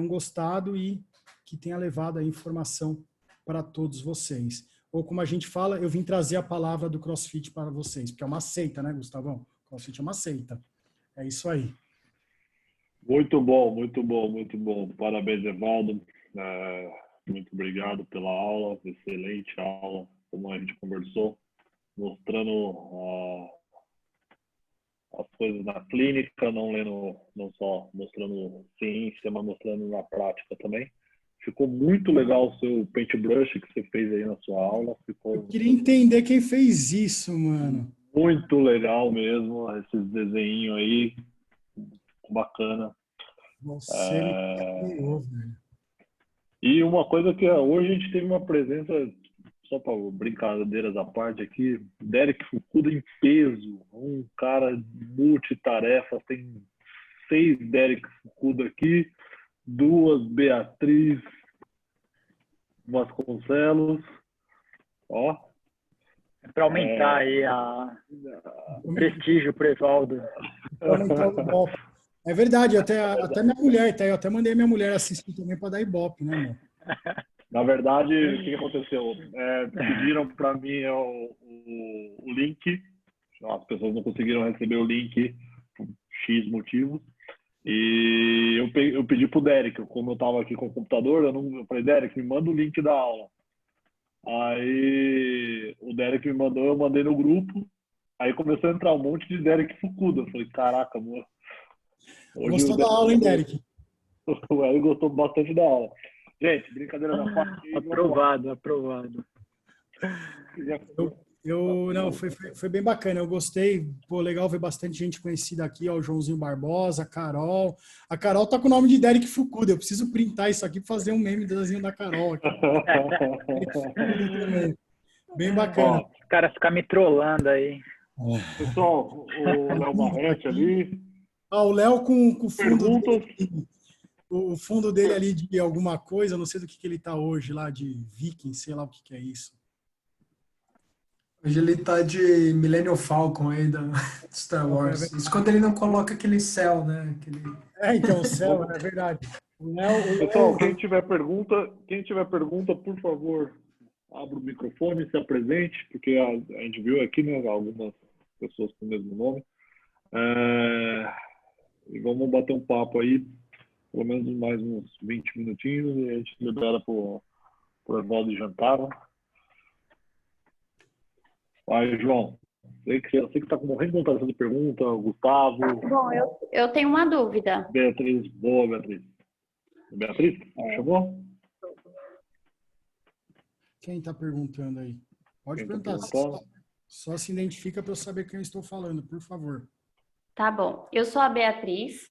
gostado e que tenha levado a informação para todos vocês. Ou como a gente fala, eu vim trazer a palavra do CrossFit para vocês, porque é uma seita, né, Gustavão? CrossFit é uma seita. É isso aí. Muito bom, muito bom, muito bom. Parabéns, Evaldo. Muito obrigado pela aula, excelente aula, como a gente conversou, mostrando as coisas na clínica, não só mostrando ciência, mas mostrando na prática também. Ficou muito legal o seu paintbrush que você fez aí na sua aula. Eu queria entender quem fez isso, mano. Muito legal mesmo, esses desenhinhos aí, bacana. Você velho. E uma coisa que hoje a gente teve uma presença, só para brincadeiras à parte aqui, Derek Fukuda em peso, um cara multitarefa, tem 6 Derek Fukuda aqui, 2 Beatriz Vasconcelos, ó. Para aumentar aí o prestígio para o Evaldo. É verdade, até minha mulher, eu até mandei minha mulher assistir também para dar ibope, né, amor? Na verdade, o que aconteceu? Pediram para mim o link, as pessoas não conseguiram receber o link por X motivos, e eu pedi para o Derek, como eu estava aqui com o computador, eu falei, Derek, me manda o link da aula. Aí o Derek me mandou, eu mandei no grupo, aí começou a entrar um monte de Derek Fukuda. Eu falei, caraca, amor. Gostou da aula, hein, Derek? O Hélio gostou bastante da aula. Gente, brincadeira da parte. Aprovado. Não, foi bem bacana, eu gostei. Pô, legal ver bastante gente conhecida aqui, ó, o Joãozinho Barbosa, a Carol. A Carol tá com o nome de Derek Fukuda, eu preciso printar isso aqui para fazer um meme desenho da Carol aqui. Bem bacana. Os caras ficam me trollando aí. Pessoal, o Léo Barrete ali. O Léo com o fundo dele, o fundo dele ali de alguma coisa, não sei do que ele tá hoje lá, de Viking, sei lá o que é isso. Hoje ele tá de Millennium Falcon aí da Star Wars. Isso quando ele não coloca aquele céu, né? Aquele... Então, o céu, Vamos. é verdade. O Pessoal, Léo, quem tiver pergunta, por favor, abra o microfone, se apresente, porque a gente viu aqui, né, algumas pessoas com o mesmo nome. E vamos bater um papo aí, pelo menos mais uns 20 minutinhos, e a gente libera para o Evaldo jantar. Vai, João. Eu sei que está morrendo de vontade de fazer pergunta. Gustavo. Bom, eu tenho uma dúvida. Beatriz. Boa, Beatriz. Beatriz, chamou? quem está perguntando aí? Pode Quem tá perguntar. perguntando? Só se identifica para eu saber quem eu estou falando, por favor. Tá bom. Eu sou a Beatriz.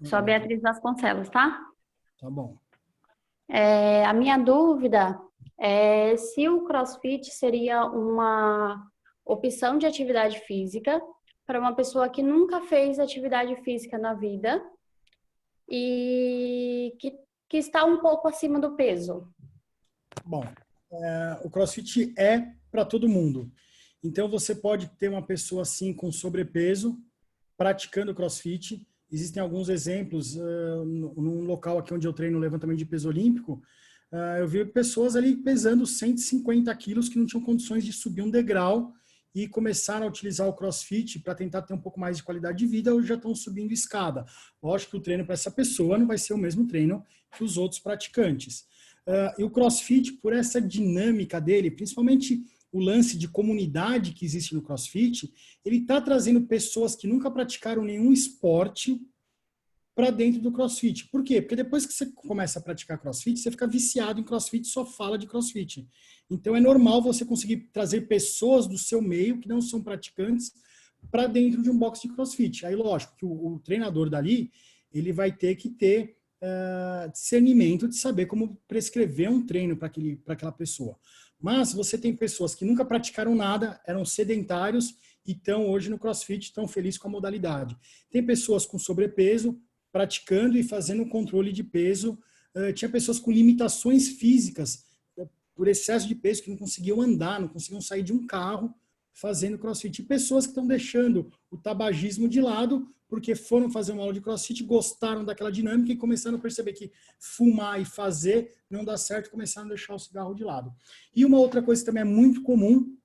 Sou a Beatriz Vasconcelos, tá? Tá bom. A minha dúvida é se o CrossFit seria uma opção de atividade física para uma pessoa que nunca fez atividade física na vida e que está um pouco acima do peso. Bom, o CrossFit é para todo mundo. Então, você pode ter uma pessoa assim com sobrepeso praticando CrossFit. Existem alguns exemplos. Num local aqui onde eu treino levantamento de peso olímpico, eu vi pessoas ali pesando 150 quilos que não tinham condições de subir um degrau e começaram a utilizar o CrossFit para tentar ter um pouco mais de qualidade de vida, ou já estão subindo escada. Lógico que o treino para essa pessoa não vai ser o mesmo treino que os outros praticantes. E o CrossFit, por essa dinâmica dele, principalmente o lance de comunidade que existe no CrossFit, ele está trazendo pessoas que nunca praticaram nenhum esporte para dentro do CrossFit. Por quê? Porque depois que você começa a praticar CrossFit, você fica viciado em CrossFit, só fala de CrossFit. Então é normal você conseguir trazer pessoas do seu meio, que não são praticantes, para dentro de um box de CrossFit. Aí, lógico, que o treinador dali, ele vai ter que ter discernimento de saber como prescrever um treino para aquela pessoa. Mas você tem pessoas que nunca praticaram nada, eram sedentários e estão hoje no CrossFit, estão felizes com a modalidade. Tem pessoas com sobrepeso, praticando e fazendo um controle de peso. Tinha pessoas com limitações físicas, por excesso de peso, que não conseguiam andar, não conseguiam sair de um carro fazendo CrossFit. E pessoas que estão deixando o tabagismo de lado, porque foram fazer uma aula de CrossFit, gostaram daquela dinâmica e começaram a perceber que fumar e fazer não dá certo, começaram a deixar o cigarro de lado. E uma outra coisa que também é muito comum,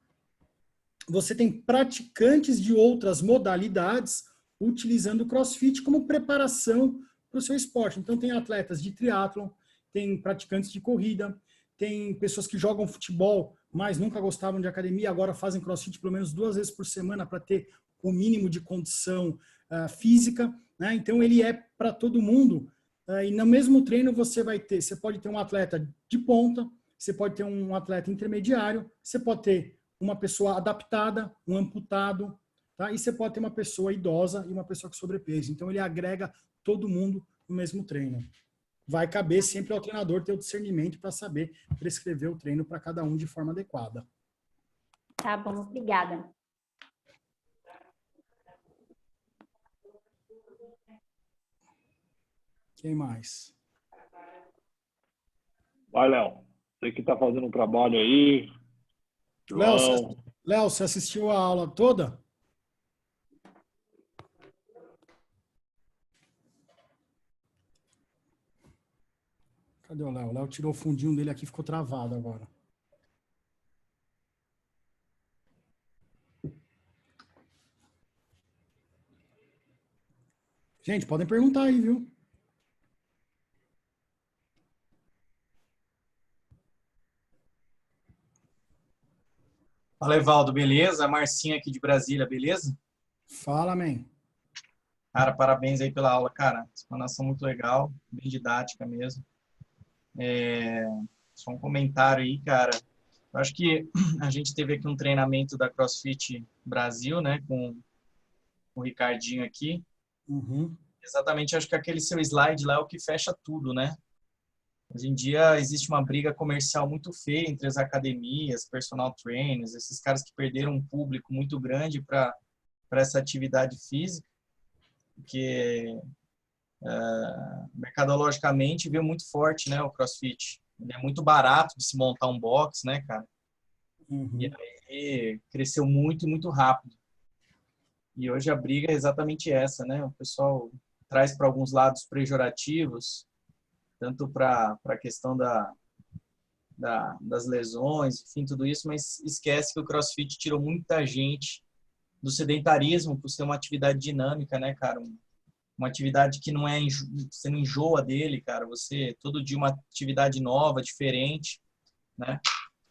você tem praticantes de outras modalidades utilizando o CrossFit como preparação para o seu esporte. Então, tem atletas de triatlon, tem praticantes de corrida, tem pessoas que jogam futebol, mas nunca gostavam de academia, agora fazem CrossFit pelo menos 2 vezes por semana para ter o mínimo de condição física, né? Então, ele é para todo mundo. E no mesmo treino você pode ter um atleta de ponta, você pode ter um atleta intermediário, você pode ter uma pessoa adaptada, um amputado, tá? E você pode ter uma pessoa idosa e uma pessoa com sobrepeso. Então, ele agrega todo mundo no mesmo treino. Vai caber sempre ao treinador ter o discernimento para saber prescrever o treino para cada um de forma adequada. Tá bom, obrigada. Quem mais? Vai, Léo. Você que está fazendo um trabalho aí. Léo, você assistiu a aula toda? Cadê o Léo? O Léo tirou o fundinho dele aqui, ficou travado agora. Gente, podem perguntar aí, viu? Fala, Evaldo, beleza? A Marcinha aqui de Brasília, beleza? Fala, man. Cara, parabéns aí pela aula, cara. Explanação muito legal, bem didática mesmo. Só um comentário aí, cara. Eu acho que a gente teve aqui um treinamento da CrossFit Brasil, né, com o Ricardinho aqui. Uhum. Exatamente, acho que aquele seu slide lá é o que fecha tudo, né? Hoje em dia existe uma briga comercial muito feia entre as academias, personal trainers, esses caras que perderam um público muito grande para essa atividade física, porque mercadologicamente veio muito forte, né, o CrossFit. Ele é muito barato de se montar um box, né, cara? Uhum. E aí cresceu muito, muito rápido. E hoje a briga é exatamente essa, né? O pessoal traz para alguns lados pejorativos, tanto para a questão das lesões, enfim, tudo isso, mas esquece que o CrossFit tirou muita gente do sedentarismo por ser uma atividade dinâmica, né, cara? Uma atividade que não é, você não enjoa dele, cara. Você, todo dia uma atividade nova, diferente, né?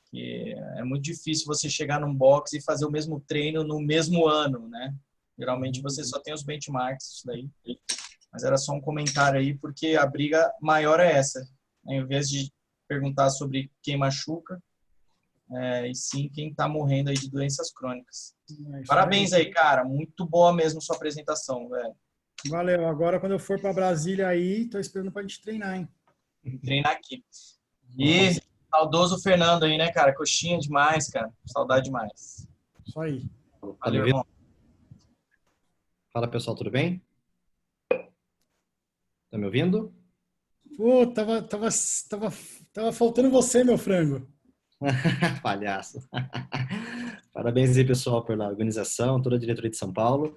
Que é muito difícil você chegar num box e fazer o mesmo treino no mesmo ano, né? Geralmente você só tem os benchmarks, isso daí. Mas era só um comentário aí, porque a briga maior é essa. Né? Em vez de perguntar sobre quem machuca, e sim quem tá morrendo aí de doenças crônicas. Parabéns aí, cara. Muito boa mesmo sua apresentação, velho. Valeu. Agora, quando eu for para Brasília aí, tô esperando pra gente treinar, hein? Treinar aqui. E saudoso Fernando aí, né, cara? Coxinha demais, cara. Saudade demais. Isso aí. Valeu, irmão. Fala, pessoal, tudo bem? Tá me ouvindo? Pô, tava faltando você, meu frango. Palhaço. Parabéns aí, pessoal, pela organização, toda a diretoria de São Paulo.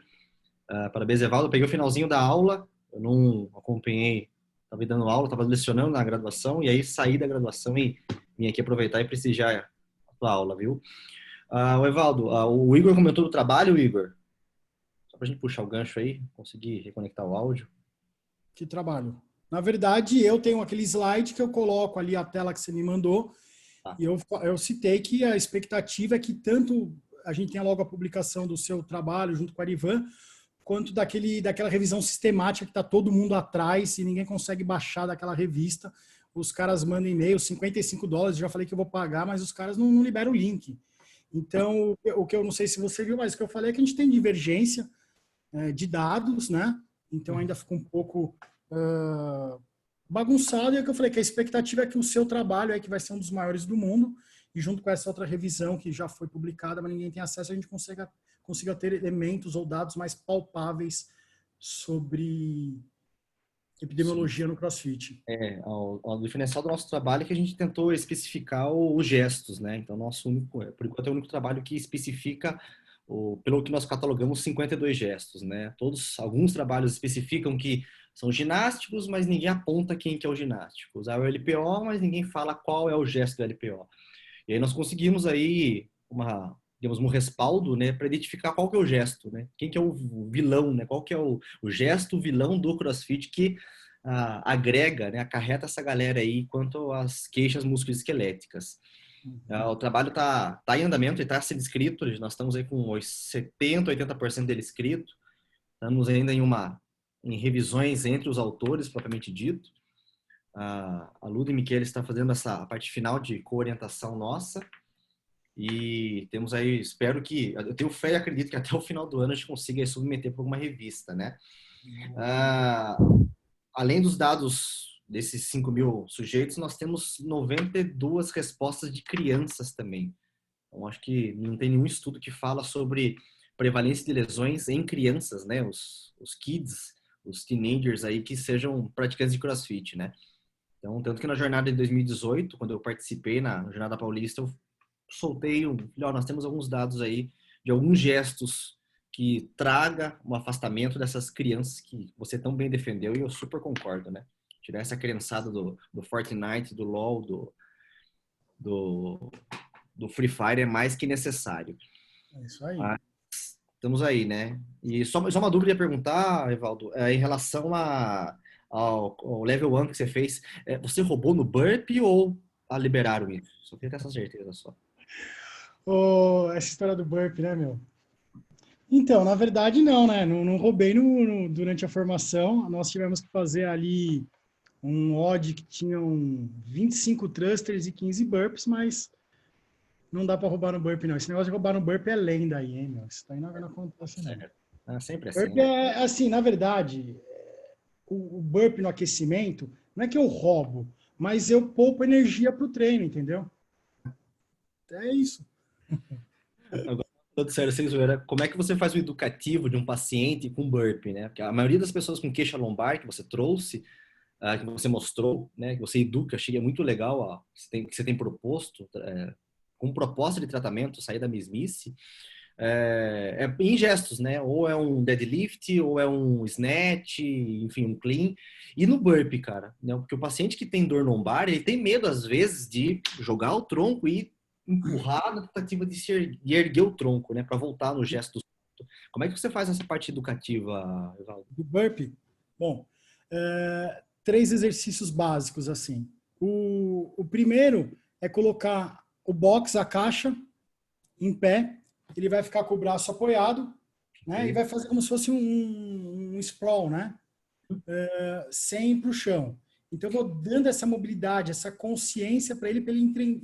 Parabéns, Evaldo. Eu peguei o finalzinho da aula, eu não acompanhei, estava dando aula, estava lecionando na graduação, e aí saí da graduação e vim aqui aproveitar e prestigiar a tua aula, viu? O Evaldo, o Igor comentou do trabalho, Igor. Só pra gente puxar o gancho aí, conseguir reconectar o áudio. Que trabalho. Na verdade, eu tenho aquele slide que eu coloco ali a tela que você me mandou, e eu citei que a expectativa é que tanto a gente tenha logo a publicação do seu trabalho junto com a Arivan, quanto daquela revisão sistemática que está todo mundo atrás e ninguém consegue baixar daquela revista. Os caras mandam e-mail, $55, já falei que eu vou pagar, mas os caras não liberam o link. Então, o que eu não sei se você viu, mas o que eu falei é que a gente tem divergência de dados, né? Então ainda ficou um pouco bagunçado, e é o que eu falei, que a expectativa é que o seu trabalho é que vai ser um dos maiores do mundo, e junto com essa outra revisão que já foi publicada, mas ninguém tem acesso, a gente consiga ter elementos ou dados mais palpáveis sobre epidemiologia no CrossFit. O diferencial do nosso trabalho é que a gente tentou especificar os gestos, né? Então, por enquanto, é o único trabalho que especifica, pelo que nós catalogamos, 52 gestos, né? Alguns trabalhos especificam que são ginásticos, mas ninguém aponta quem que é o ginástico. Usar o LPO, mas ninguém fala qual é o gesto do LPO. E aí nós conseguimos aí digamos, um respaldo, né, para identificar qual que é o gesto, né? Quem que é o vilão, né? Qual que é o gesto vilão do CrossFit que agrega, né, acarreta essa galera aí quanto às queixas musculoesqueléticas. O trabalho tá em andamento e está sendo escrito, nós estamos aí com 70%, 80% dele escrito. Estamos ainda em revisões entre os autores, propriamente dito. A Luda e Michele está fazendo essa parte final de coorientação nossa. E temos aí, eu tenho fé e acredito que até o final do ano a gente consiga submeter para alguma revista, né? Além dos dados desses 5.000 sujeitos, nós temos 92 respostas de crianças também. Então, acho que não tem nenhum estudo que fala sobre prevalência de lesões em crianças, né? Os kids, os teenagers aí que sejam praticantes de CrossFit, né? Então, tanto que na jornada de 2018, quando eu participei na Jornada Paulista, eu soltei, nós temos alguns dados aí de alguns gestos que traga um afastamento dessas crianças que você tão bem defendeu, e eu super concordo, né? Tirar essa criançada do Fortnite, do LoL, do Free Fire é mais que necessário. É isso aí. Estamos aí, né? E só uma dúvida a perguntar, Evaldo, em relação ao level 1 que você fez, você roubou no burp ou liberaram isso? Só queria ter essa certeza só. Essa história do burp, né, meu? Então, na verdade, não, né? Não roubei durante a formação. Nós tivemos que fazer ali um odd que tinham 25 thrusters e 15 burps, mas não dá para roubar no burp, não. Esse negócio de roubar no burp é lenda aí, hein, meu? Isso daí não acontece, não. Sempre Burp assim, né? é assim, na verdade, o burp no aquecimento, não é que eu roubo, mas eu poupo energia para o treino, entendeu? É isso. Agora, todo sério, sem zoeira, como é que você faz o educativo de um paciente com burp, né? Porque a maioria das pessoas com queixa lombar que você trouxe, que você mostrou, né? Que você educa, achei muito legal que você tem proposto com proposta de tratamento, sair da mesmice, em gestos, né? Ou é um deadlift, ou é um snatch, enfim, um clean. E no burpee, cara, né? Porque o paciente que tem dor lombar, ele tem medo, às vezes, de jogar o tronco e empurrar na tentativa de erguer o tronco, né? Para voltar no gesto do salto. Como é que você faz essa parte educativa, Evaldo? Do burpee? Bom, 3 exercícios básicos, assim. O primeiro é colocar o box, a caixa, em pé. Ele vai ficar com o braço apoiado, né? E vai fazer como se fosse um sprawl, né? Sem ir para o chão. Então, eu vou dando essa mobilidade, essa consciência para ele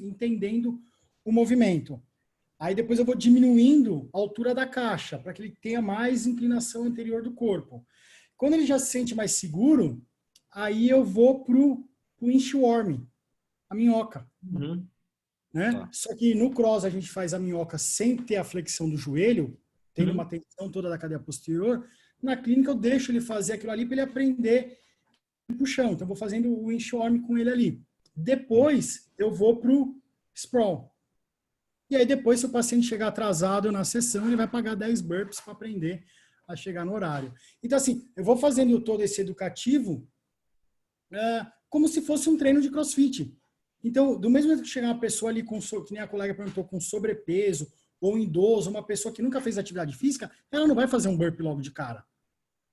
entendendo o movimento. Aí, depois eu vou diminuindo a altura da caixa, para que ele tenha mais inclinação anterior do corpo. Quando ele já se sente mais seguro, aí eu vou para o inchworm, a minhoca. Uhum. Né? Tá. Só que no cross a gente faz a minhoca sem ter a flexão do joelho, tendo uma tensão toda da cadeia posterior. Na clínica eu deixo ele fazer aquilo ali para ele aprender pro chão. Então eu vou fazendo o inchworm com ele ali. Depois eu vou pro sprawl. E aí depois, se o paciente chegar atrasado na sessão, ele vai pagar 10 burpees para aprender a chegar no horário. Então assim, eu vou fazendo todo esse educativo como se fosse um treino de CrossFit. Então, do mesmo jeito que chegar uma pessoa ali, que nem a colega perguntou, com sobrepeso, ou um idoso, uma pessoa que nunca fez atividade física, ela não vai fazer um burpee logo de cara.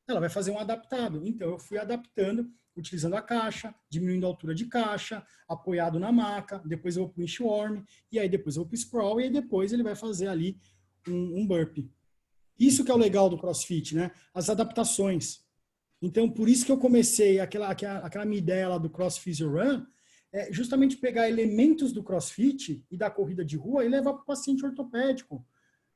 Ela vai fazer um adaptado. Então, eu fui adaptando, utilizando a caixa, diminuindo a altura de caixa, apoiado na maca, depois eu vou para o inchworm, e aí depois eu vou para o sprawl, e aí depois ele vai fazer ali um burpee. Isso que é o legal do CrossFit, né? As adaptações. Então, por isso que eu comecei aquela minha ideia lá do Cross Physio Run, justamente pegar elementos do CrossFit e da corrida de rua e levar para o paciente ortopédico,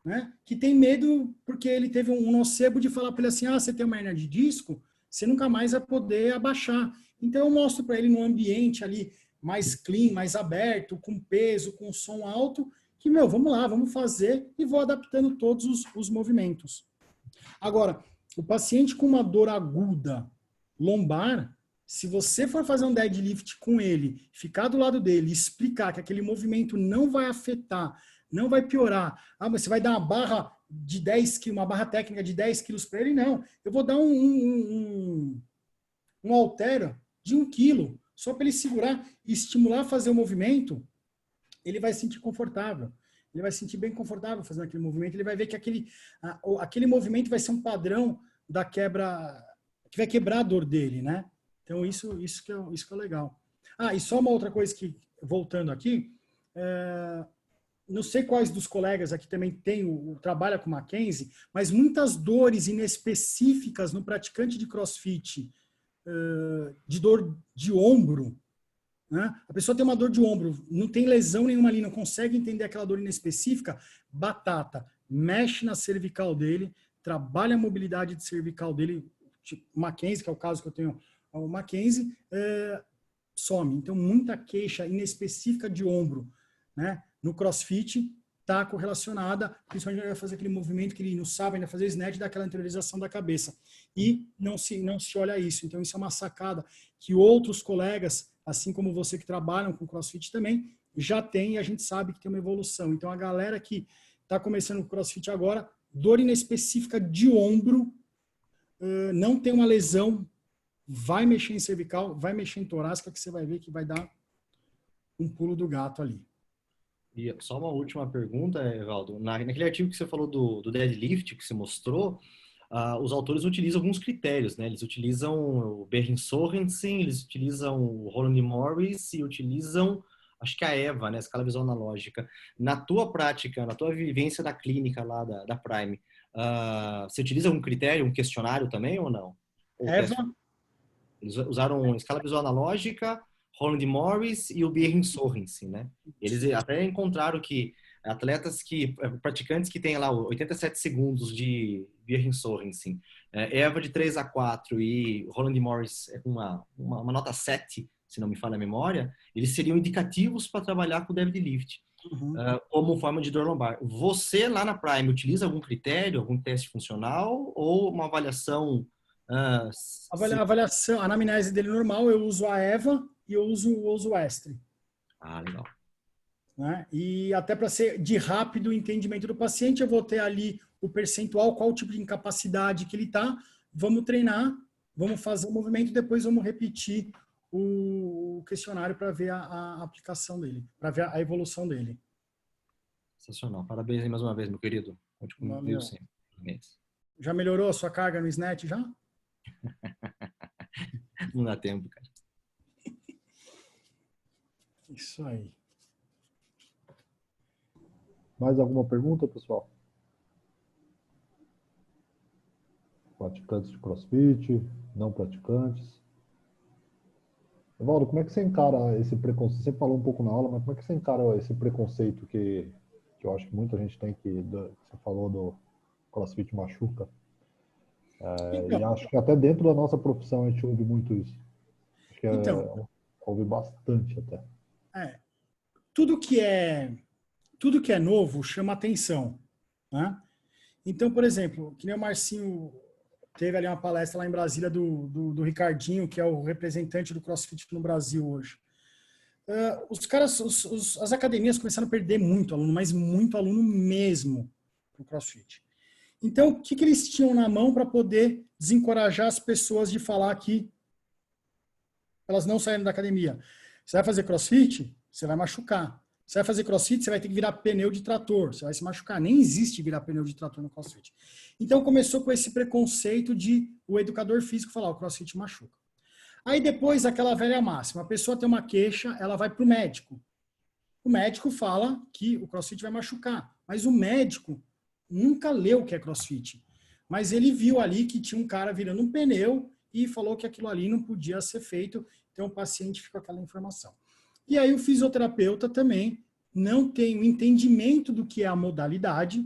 né? Que tem medo porque ele teve um nocebo de falar para ele assim, você tem uma hernia de disco, você nunca mais vai poder abaixar. Então eu mostro para ele num ambiente ali mais clean, mais aberto, com peso, com som alto, que, vamos lá, vamos fazer e vou adaptando todos os movimentos. Agora, o paciente com uma dor aguda lombar, se você for fazer um deadlift com ele, ficar do lado dele, explicar que aquele movimento não vai afetar, não vai piorar. Mas você vai dar uma barra de 10 quilos, uma barra técnica de 10 quilos para ele? Não. Eu vou dar um halter de 1 quilo, só para ele segurar e estimular a fazer o movimento, ele vai se sentir confortável. Ele vai se sentir bem confortável fazendo aquele movimento. Ele vai ver que aquele movimento vai ser um padrão da quebra, que vai quebrar a dor dele, né? Então, isso que é legal. E só uma outra coisa que, voltando aqui, não sei quais dos colegas aqui também trabalha com Mackenzie, mas muitas dores inespecíficas no praticante de CrossFit, de dor de ombro, né? A pessoa tem uma dor de ombro, não tem lesão nenhuma ali, não consegue entender aquela dor inespecífica, batata, mexe na cervical dele, trabalha a mobilidade de cervical dele, tipo Mackenzie, que é o caso que eu tenho, o Mackenzie, some. Então, muita queixa inespecífica de ombro, né? No CrossFit está correlacionada, principalmente ele vai fazer aquele movimento que ele não sabe ainda fazer snatch, daquela anteriorização da cabeça. E não se olha isso. Então, isso é uma sacada que outros colegas, assim como você que trabalham com CrossFit também, já tem, e a gente sabe que tem uma evolução. Então, a galera que está começando o CrossFit agora, dor inespecífica de ombro, não tem uma lesão, vai mexer em cervical, vai mexer em torácica, que você vai ver que vai dar um pulo do gato ali. E só uma última pergunta, Evaldo. Naquele artigo que você falou do deadlift, que você mostrou, os autores utilizam alguns critérios, né? Eles utilizam o Berin Sorensen, eles utilizam o Roland Morris e utilizam, acho que a EVA, né? A escala visual analógica. Na tua prática, na tua vivência da clínica lá da Prime, você utiliza algum critério, um questionário também ou não? EVA? Eles usaram escala visual analógica, Roland Morris e o Berin Sorensen, né? Eles até encontraram que praticantes que têm lá 87 segundos de Berin Sorensen, EVA de 3 a 4 e Roland Morris com uma nota 7, se não me falha a memória, eles seriam indicativos para trabalhar com o deadlift, como forma de dor lombar. Você lá na Prime utiliza algum critério, algum teste funcional ou uma avaliação? A avaliação, a anamnese dele normal, eu uso a EVA e eu uso o Estre. Legal. né? E até para ser de rápido entendimento do paciente, eu vou ter ali o percentual, qual o tipo de incapacidade que ele está, vamos treinar, vamos fazer o movimento, depois vamos repetir o questionário para ver a aplicação dele, para ver a evolução dele. Sensacional. Parabéns aí mais uma vez, meu querido. Conte comigo sempre. Já melhorou a sua carga no SNAT já? Não dá tempo, cara. Isso aí. Mais alguma pergunta, pessoal? Praticantes de CrossFit, não praticantes. Evaldo, como é que você encara esse preconceito? Você falou um pouco na aula, mas como é que você encara esse preconceito que eu acho que muita gente tem você falou do CrossFit machuca? E acho que até dentro da nossa profissão a gente ouve muito isso. Acho que ouve bastante até. Tudo que é novo chama atenção, né? Então, por exemplo, que nem o Marcinho teve ali uma palestra lá em Brasília do Ricardinho, que é o representante do CrossFit no Brasil hoje. Os caras, as academias começaram a perder muito aluno, mas muito aluno mesmo no CrossFit. Então, o que eles tinham na mão para poder desencorajar as pessoas de falar que elas não saíram da academia? Você vai fazer CrossFit? Você vai machucar. Você vai fazer CrossFit, você vai ter que virar pneu de trator. Você vai se machucar. Nem existe virar pneu de trator no CrossFit. Então, começou com esse preconceito de o educador físico falar, o CrossFit machuca. Aí depois, aquela velha máxima, a pessoa tem uma queixa, ela vai para o médico. O médico fala que o CrossFit vai machucar. Mas o médico nunca leu o que é CrossFit. Mas ele viu ali que tinha um cara virando um pneu e falou que aquilo ali não podia ser feito. Então, o paciente fica com aquela informação. E aí o fisioterapeuta também não tem o entendimento do que é a modalidade,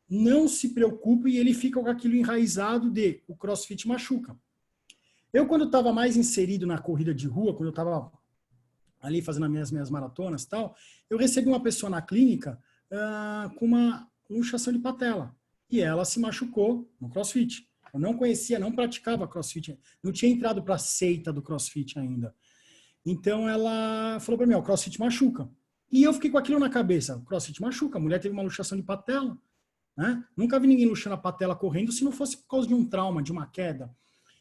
não se preocupa e ele fica com aquilo enraizado de o CrossFit machuca. Eu, quando estava mais inserido na corrida de rua, quando eu estava ali fazendo as minhas maratonas e tal, eu recebi uma pessoa na clínica com uma luxação de patela. E ela se machucou no CrossFit. Eu não conhecia, não praticava CrossFit, não tinha entrado para a seita do CrossFit ainda. Então ela falou para mim, o CrossFit machuca. E eu fiquei com aquilo na cabeça, o CrossFit machuca, a mulher teve uma luxação de patela, né? Nunca vi ninguém luxando a patela correndo se não fosse por causa de um trauma, de uma queda.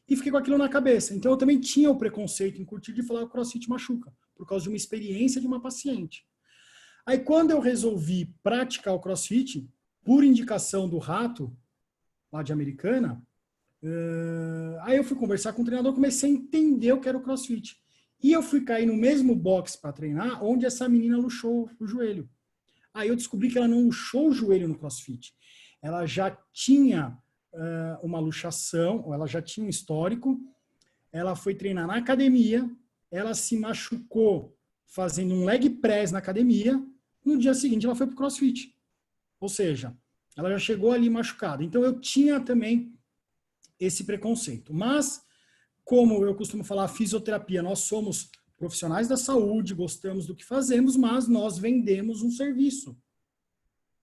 E fiquei com aquilo na cabeça. Então eu também tinha o preconceito em curtir de falar que o CrossFit machuca, por causa de uma experiência de uma paciente. Aí quando eu resolvi praticar o CrossFit, por indicação do Rato, lá de Americana, aí eu fui conversar com o treinador, comecei a entender o que era o CrossFit. E eu fui cair no mesmo box para treinar, onde essa menina luxou o joelho. Aí eu descobri que ela não luxou o joelho no CrossFit. Ela já tinha uma luxação, ou ela já tinha um histórico, ela foi treinar na academia, ela se machucou fazendo um leg press na academia, no dia seguinte ela foi para o CrossFit. Ou seja, ela já chegou ali machucada. Então eu tinha também esse preconceito. Mas, como eu costumo falar, fisioterapia, nós somos profissionais da saúde, gostamos do que fazemos, mas nós vendemos um serviço,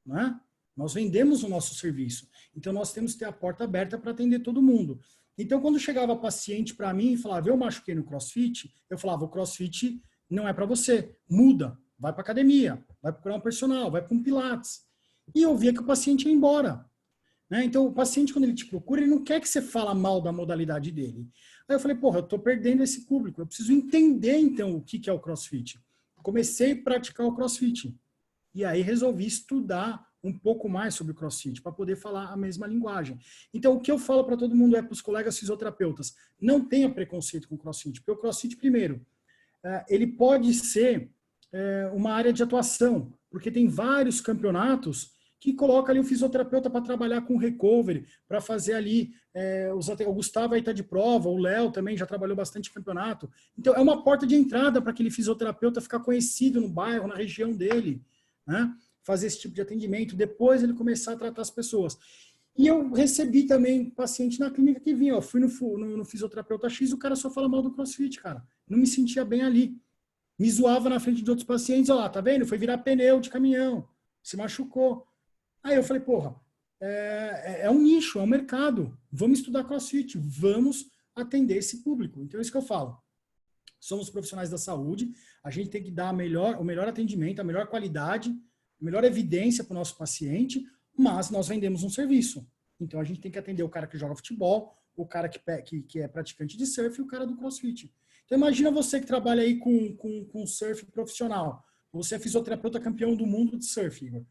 né? Nós vendemos o nosso serviço. Então, nós temos que ter a porta aberta para atender todo mundo. Então, quando chegava paciente para mim e falava, eu machuquei no CrossFit, eu falava, o CrossFit não é para você, muda, vai para academia, vai procurar um personal, vai para um Pilates. E eu via que o paciente ia embora. Né? Então, o paciente, quando ele te procura, ele não quer que você fale mal da modalidade dele. Aí eu falei, porra, eu estou perdendo esse público, eu preciso entender, então, o que é o CrossFit. Comecei a praticar o CrossFit. E aí resolvi estudar um pouco mais sobre o CrossFit, para poder falar a mesma linguagem. Então, o que eu falo para todo mundo é para os colegas fisioterapeutas, não tenha preconceito com o CrossFit, porque o CrossFit, primeiro, ele pode ser uma área de atuação, porque tem vários campeonatos que coloca ali o fisioterapeuta para trabalhar com recovery, para fazer ali, o Gustavo aí está de prova, o Léo também já trabalhou bastante em campeonato. Então, é uma porta de entrada para aquele fisioterapeuta ficar conhecido no bairro, na região dele, né? Fazer esse tipo de atendimento, depois ele começar a tratar as pessoas. E eu recebi também paciente na clínica que vinha, fui no fisioterapeuta X, o cara só fala mal do CrossFit, cara. Não me sentia bem ali. Me zoava na frente de outros pacientes, ó lá, tá vendo? Foi virar pneu de caminhão, se machucou. Aí eu falei, porra, é um nicho, é um mercado. Vamos estudar CrossFit, vamos atender esse público. Então é isso que eu falo. somos profissionais da saúde, a gente tem que dar o melhor atendimento, a melhor qualidade, a melhor evidência para o nosso paciente, mas nós vendemos um serviço. Então, a gente tem que atender o cara que joga futebol, o cara que é praticante de surf e o cara do CrossFit. Então, imagina você que trabalha aí com surf profissional. Você é fisioterapeuta campeão do mundo de surf, Igor.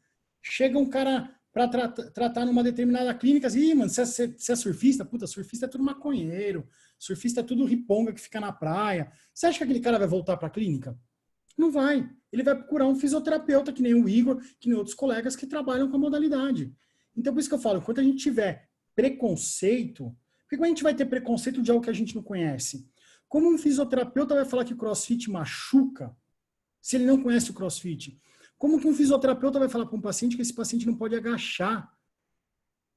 Chega um cara para tratar numa determinada clínica, assim, mano, você é surfista? Puta, surfista é tudo maconheiro, surfista é tudo riponga que fica na praia. Você acha que aquele cara vai voltar para a clínica? Não vai. Ele vai procurar um fisioterapeuta, que nem o Igor, que nem outros colegas que trabalham com a modalidade. Então, por isso que eu falo, enquanto a gente tiver preconceito, porque como a gente vai ter preconceito de algo que a gente não conhece? Como um fisioterapeuta vai falar que CrossFit machuca, se ele não conhece o CrossFit? Como que um fisioterapeuta vai falar para um paciente que esse paciente não pode agachar?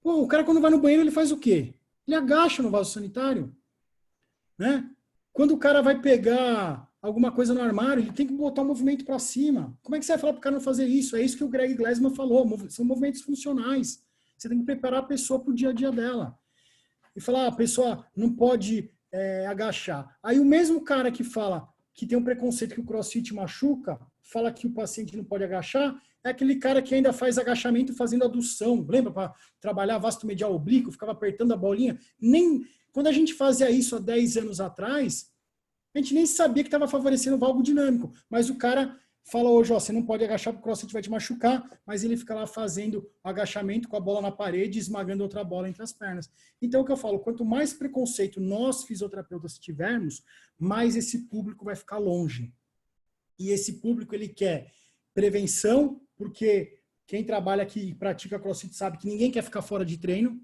Pô, o cara quando vai no banheiro, ele faz o quê? Ele agacha no vaso sanitário, né? Quando o cara vai pegar alguma coisa no armário, ele tem que botar o movimento para cima. Como é que você vai falar para o cara não fazer isso? É isso que o Greg Glassman falou, são movimentos funcionais. Você tem que preparar a pessoa para o dia a dia dela. E falar, a pessoa não pode agachar. Aí o mesmo cara que fala que tem um preconceito que o CrossFit machuca, fala que o paciente não pode agachar, é aquele cara que ainda faz agachamento fazendo adução. Lembra? Para trabalhar vasto medial oblíquo, ficava apertando a bolinha. Quando a gente fazia isso há 10 anos atrás, a gente nem sabia que estava favorecendo o valgo dinâmico. Mas o cara fala hoje, ó, você não pode agachar porque o CrossFit vai te machucar, mas ele fica lá fazendo agachamento com a bola na parede, esmagando outra bola entre as pernas. Então, o que eu falo, quanto mais preconceito nós, fisioterapeutas, tivermos, mais esse público vai ficar longe. E esse público, ele quer prevenção, porque quem trabalha aqui e pratica CrossFit sabe que ninguém quer ficar fora de treino,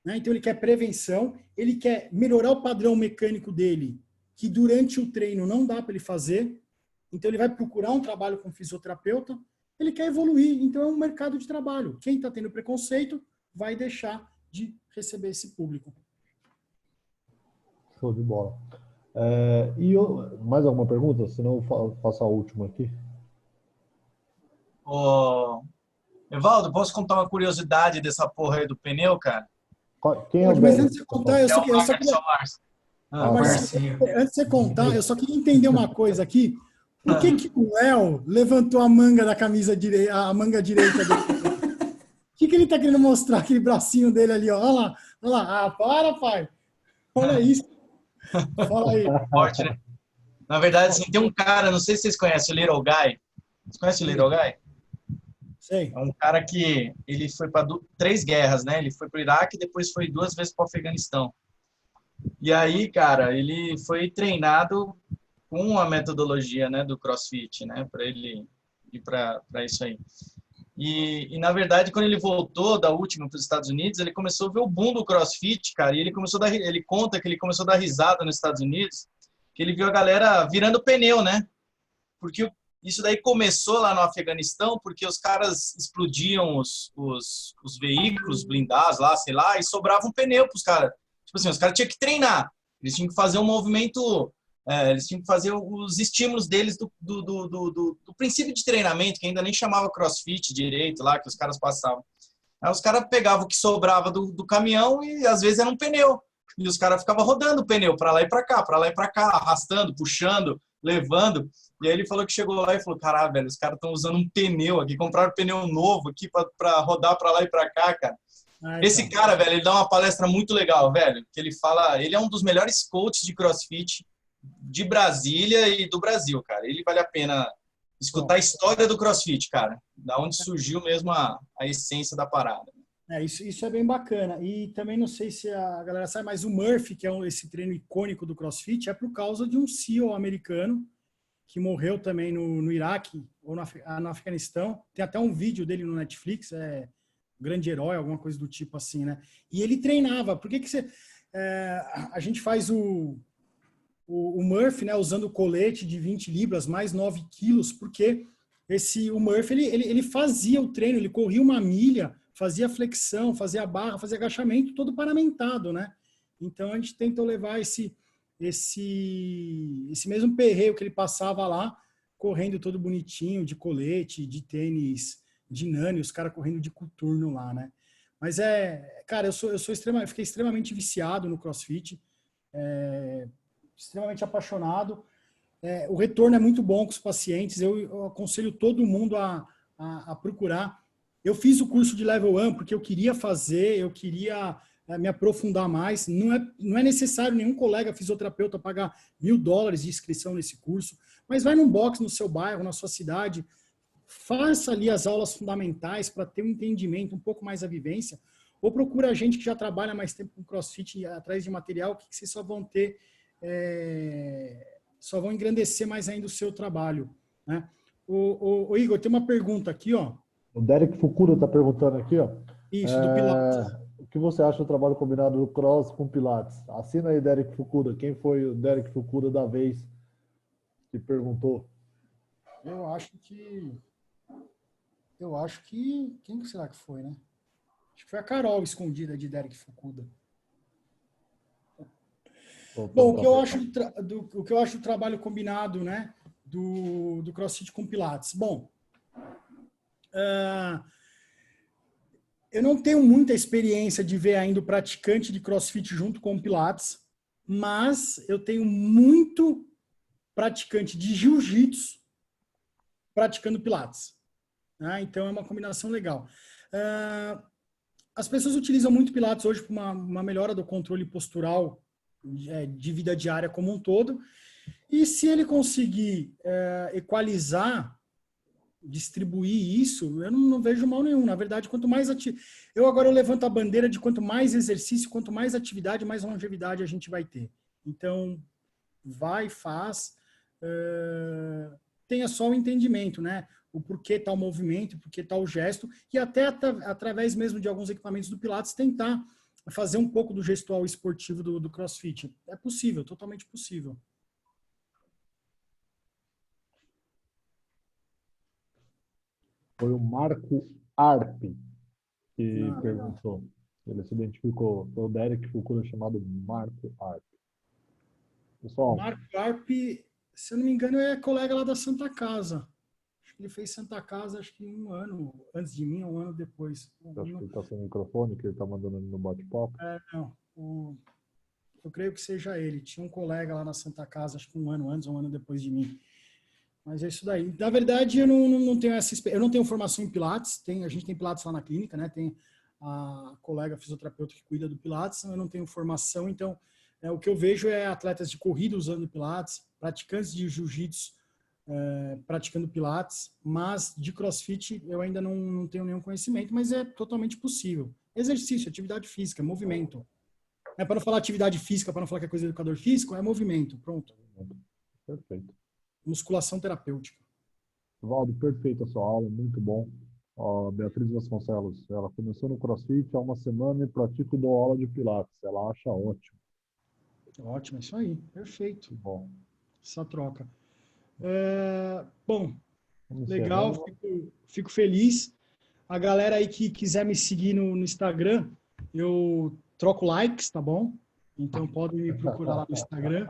né? Então, ele quer prevenção, ele quer melhorar o padrão mecânico dele, que durante o treino não dá para ele fazer. Então, ele vai procurar um trabalho com fisioterapeuta, ele quer evoluir. Então, é um mercado de trabalho. Quem está tendo preconceito vai deixar de receber esse público. Show de bola. Mais alguma pergunta? Senão eu faço a última aqui. Ô, Evaldo, posso contar uma curiosidade dessa porra aí do pneu, cara? Quem é o Mas antes de você contar, É o Márcio. antes de você contar, eu só queria entender uma coisa aqui. Por que o Léo levantou a manga da camisa direita, a manga direita dele? O que ele tá querendo mostrar? Aquele bracinho dele ali, ó. Olha lá. Ah, para, pai. Olha isso. Fala aí. Forte, né? Na verdade, assim, tem um cara, não sei se vocês conhecem o Little Guy. Vocês conhecem o Little Guy? Sei. É um cara que ele foi para 3 guerras, né? Ele foi para o Iraque e depois foi 2 vezes para o Afeganistão. E aí, cara, ele foi treinado com a metodologia, né, do CrossFit, né, para ele ir para isso aí. E, na verdade, quando ele voltou da última para os Estados Unidos, ele começou a ver o boom do CrossFit, cara, e ele conta que ele começou a dar risada nos Estados Unidos, que ele viu a galera virando pneu, né? Porque isso daí começou lá no Afeganistão, porque os caras explodiam os veículos blindados lá, sei lá, e sobrava um pneu para os caras. Tipo assim, os caras tinham que treinar, eles tinham que fazer um movimento, eles tinham que fazer os estímulos deles do princípio de treinamento, que ainda nem chamava CrossFit direito lá, que os caras passavam. Aí os caras pegavam o que sobrava do caminhão e às vezes era um pneu. E os caras ficavam rodando o pneu para lá e para cá, arrastando, puxando, levando. E aí ele falou que chegou lá e falou, caralho, velho, os caras estão usando um pneu aqui, compraram um pneu novo aqui para rodar para lá e para cá, cara. Esse cara, velho, ele dá uma palestra muito legal, velho, que ele fala, ele é um dos melhores coaches de CrossFit de Brasília e do Brasil, cara. Ele vale a pena escutar a história do CrossFit, cara, da onde surgiu mesmo a essência da parada. Isso é bem bacana. E também não sei se a galera sabe, mas o Murphy, que é esse treino icônico do CrossFit, é por causa de um SEAL americano que morreu também no Iraque ou no Afeganistão. Tem até um vídeo dele no Netflix, Grande Herói, alguma coisa do tipo assim, né? E ele treinava. Por que você... a gente faz o Murphy, né, usando o colete de 20 libras, mais 9 quilos, porque o Murphy, ele fazia o treino, ele corria 1 milha, fazia flexão, fazia barra, fazia agachamento, todo paramentado, né? Então, a gente tentou levar esse mesmo perreio que ele passava lá, correndo todo bonitinho, de colete, de tênis, de nani, os caras correndo de coturno lá, né? Mas cara, eu fiquei extremamente viciado no CrossFit, extremamente apaixonado. o retorno é muito bom com os pacientes. Eu aconselho todo mundo a procurar. Eu fiz o curso de Level 1 porque eu queria fazer, eu queria me aprofundar mais. Não é necessário nenhum colega fisioterapeuta pagar $1.000 de inscrição nesse curso, mas vai num box no seu bairro, na sua cidade, faça ali as aulas fundamentais para ter um entendimento, um pouco mais a vivência, ou procura gente que já trabalha mais tempo com CrossFit atrás de material que vocês só vão ter, só vão engrandecer mais ainda o seu trabalho, né? O Igor, tem uma pergunta aqui, ó. O Derek Fukuda está perguntando aqui, ó. Isso, do Pilates. O que você acha do trabalho combinado do Cross com Pilates? Assina aí, Derek Fukuda. Quem foi o Derek Fukuda da vez que perguntou? Eu acho que... Quem será que foi, né? Acho que foi a Carol escondida de Derek Fukuda. Bom, o que eu acho do trabalho combinado, né? Do CrossFit com Pilates. Bom, eu não tenho muita experiência de ver ainda o praticante de CrossFit junto com o Pilates, mas eu tenho muito praticante de Jiu-Jitsu praticando Pilates. Né? Então, é uma combinação legal. As pessoas utilizam muito Pilates hoje para uma melhora do controle postural de vida diária como um todo. E se ele conseguir equalizar, distribuir isso, eu não vejo mal nenhum. Na verdade, quanto mais eu levanto a bandeira de quanto mais exercício, quanto mais atividade, mais longevidade a gente vai ter. Então, faz, tenha só o entendimento, né? O porquê tal movimento, o porquê tal gesto, e até através mesmo de alguns equipamentos do Pilates, tentar fazer um pouco do gestual esportivo do CrossFit. É possível, totalmente possível. Foi o Marco Arpe que perguntou. Ele se identificou. Foi o Derek Fukuda chamado Marco Arpe. Pessoal, Marco Arpe, se eu não me engano, é colega lá da Santa Casa. Acho que ele fez Santa Casa, acho que 1 ano antes de mim, 1 ano depois. acho que ele está sem microfone, que ele está mandando no bate-papo. Não. Eu creio que seja ele. Tinha um colega lá na Santa Casa, acho que 1 ano antes ou 1 ano depois de mim. Mas é isso daí. Na verdade, eu não tenho eu não tenho formação em Pilates. A gente tem Pilates lá na clínica, né? Tem a colega fisioterapeuta que cuida do Pilates. Eu não tenho formação, então o que eu vejo é atletas de corrida usando Pilates, praticantes de Jiu-Jitsu praticando Pilates, mas de CrossFit eu ainda não tenho nenhum conhecimento, mas é totalmente possível. Exercício, atividade física, movimento. Para não falar atividade física, para não falar que é coisa de educador físico, é movimento. Pronto. Perfeito. Musculação terapêutica. Valdo, perfeita a sua aula, muito bom. A Beatriz Vasconcelos, ela começou no CrossFit há 1 semana e pratica e dou aula de Pilates. Ela acha ótimo. Ótimo, é isso aí. Perfeito. Bom. Essa troca. Bom, Vamos legal, fico feliz. A galera aí que quiser me seguir no Instagram, eu troco likes, tá bom? Então podem me procurar lá no Instagram.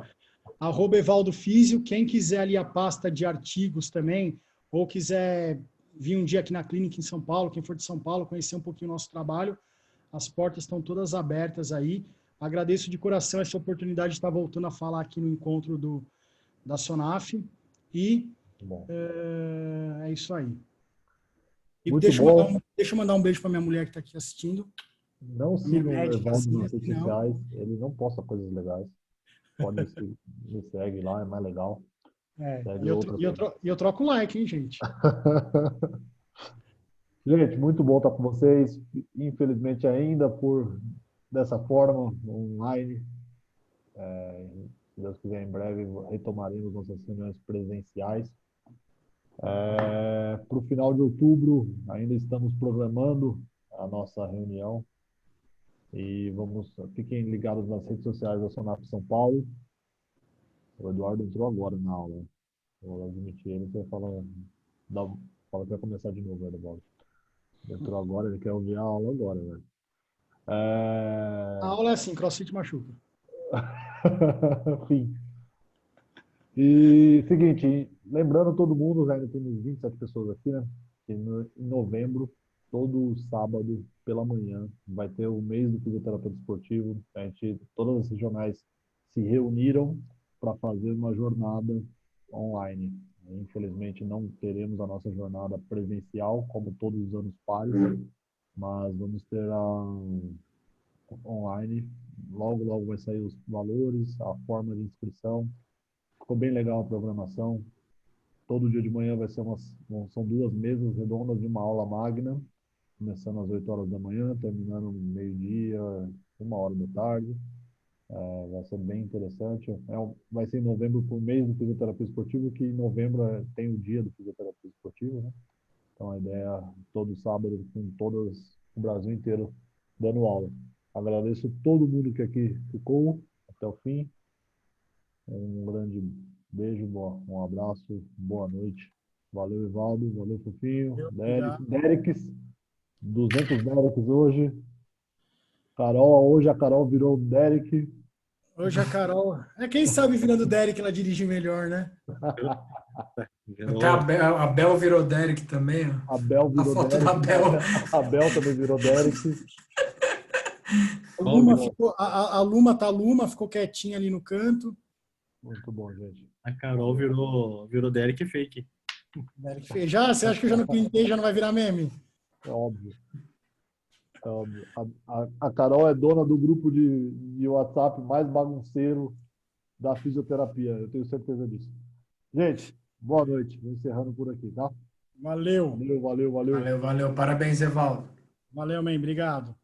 @EvaldoFísio. Quem quiser ali a pasta de artigos também, ou quiser vir um dia aqui na clínica em São Paulo, quem for de São Paulo, conhecer um pouquinho o nosso trabalho, as portas estão todas abertas aí. Agradeço de coração essa oportunidade de estar voltando a falar aqui no encontro da SONAF. E é isso aí. E deixa eu mandar um beijo para minha mulher que está aqui assistindo. Não sigam o Evaldo nas redes sociais. Ele não posta coisas legais. Pode me segue lá, é mais legal. E eu troco like, hein, gente? Gente, muito bom estar com vocês. Infelizmente, ainda dessa forma, online. Se Deus quiser, em breve retomaremos nossas reuniões presenciais. Para o final de outubro, ainda estamos programando a nossa reunião. E fiquem ligados nas redes sociais da SONAF São Paulo. O Eduardo entrou agora na aula. Vou admitir ele, você fala que vai começar de novo, Eduardo. Entrou agora, ele quer ouvir a aula agora, velho. A aula é assim, CrossFit machuca. Fim. E seguinte, lembrando todo mundo, ainda temos 27 pessoas aqui, né? Que em novembro, todo sábado pela manhã, vai ter o mês do fisioterapeuta esportivo. Todas as regionais se reuniram para fazer uma jornada online. Infelizmente, não teremos a nossa jornada presencial, como todos os anos pares, mas vamos ter online. Logo, logo vai sair os valores, a forma de inscrição. Ficou bem legal a programação. Todo dia de manhã são 2 mesas redondas de uma aula magna, começando às 8 horas da manhã, terminando meio-dia, 1 hora da tarde. Vai ser bem interessante. Vai ser em novembro, por mês do fisioterapia esportivo, que em novembro tem o dia do fisioterapia esportivo, né? Então a ideia é todo sábado, com o Brasil inteiro dando aula. Agradeço todo mundo que aqui ficou até o fim. Um grande beijo, um abraço, boa noite. Valeu, Evaldo. Valeu, Fofinho. Dereks, 200 Dereks hoje. Carol, hoje a Carol virou Derek. Hoje a Carol. Quem sabe virando Derek ela dirige melhor, né? Até a Bel virou Derek também. Ó. A Bel virou a foto Derek. da Bel. A Bel também virou Derek. A Luma ficou quietinha ali no canto. Muito bom, gente. A Carol virou Derek fake. Derek fez. Você acha que eu já não pintei, já não vai virar meme? É óbvio. É óbvio. A Carol é dona do grupo de WhatsApp mais bagunceiro da fisioterapia. Eu tenho certeza disso. Gente, boa noite. Vou encerrando por aqui, tá? Valeu. Valeu. Valeu. Parabéns, Evaldo. Valeu, man. Obrigado.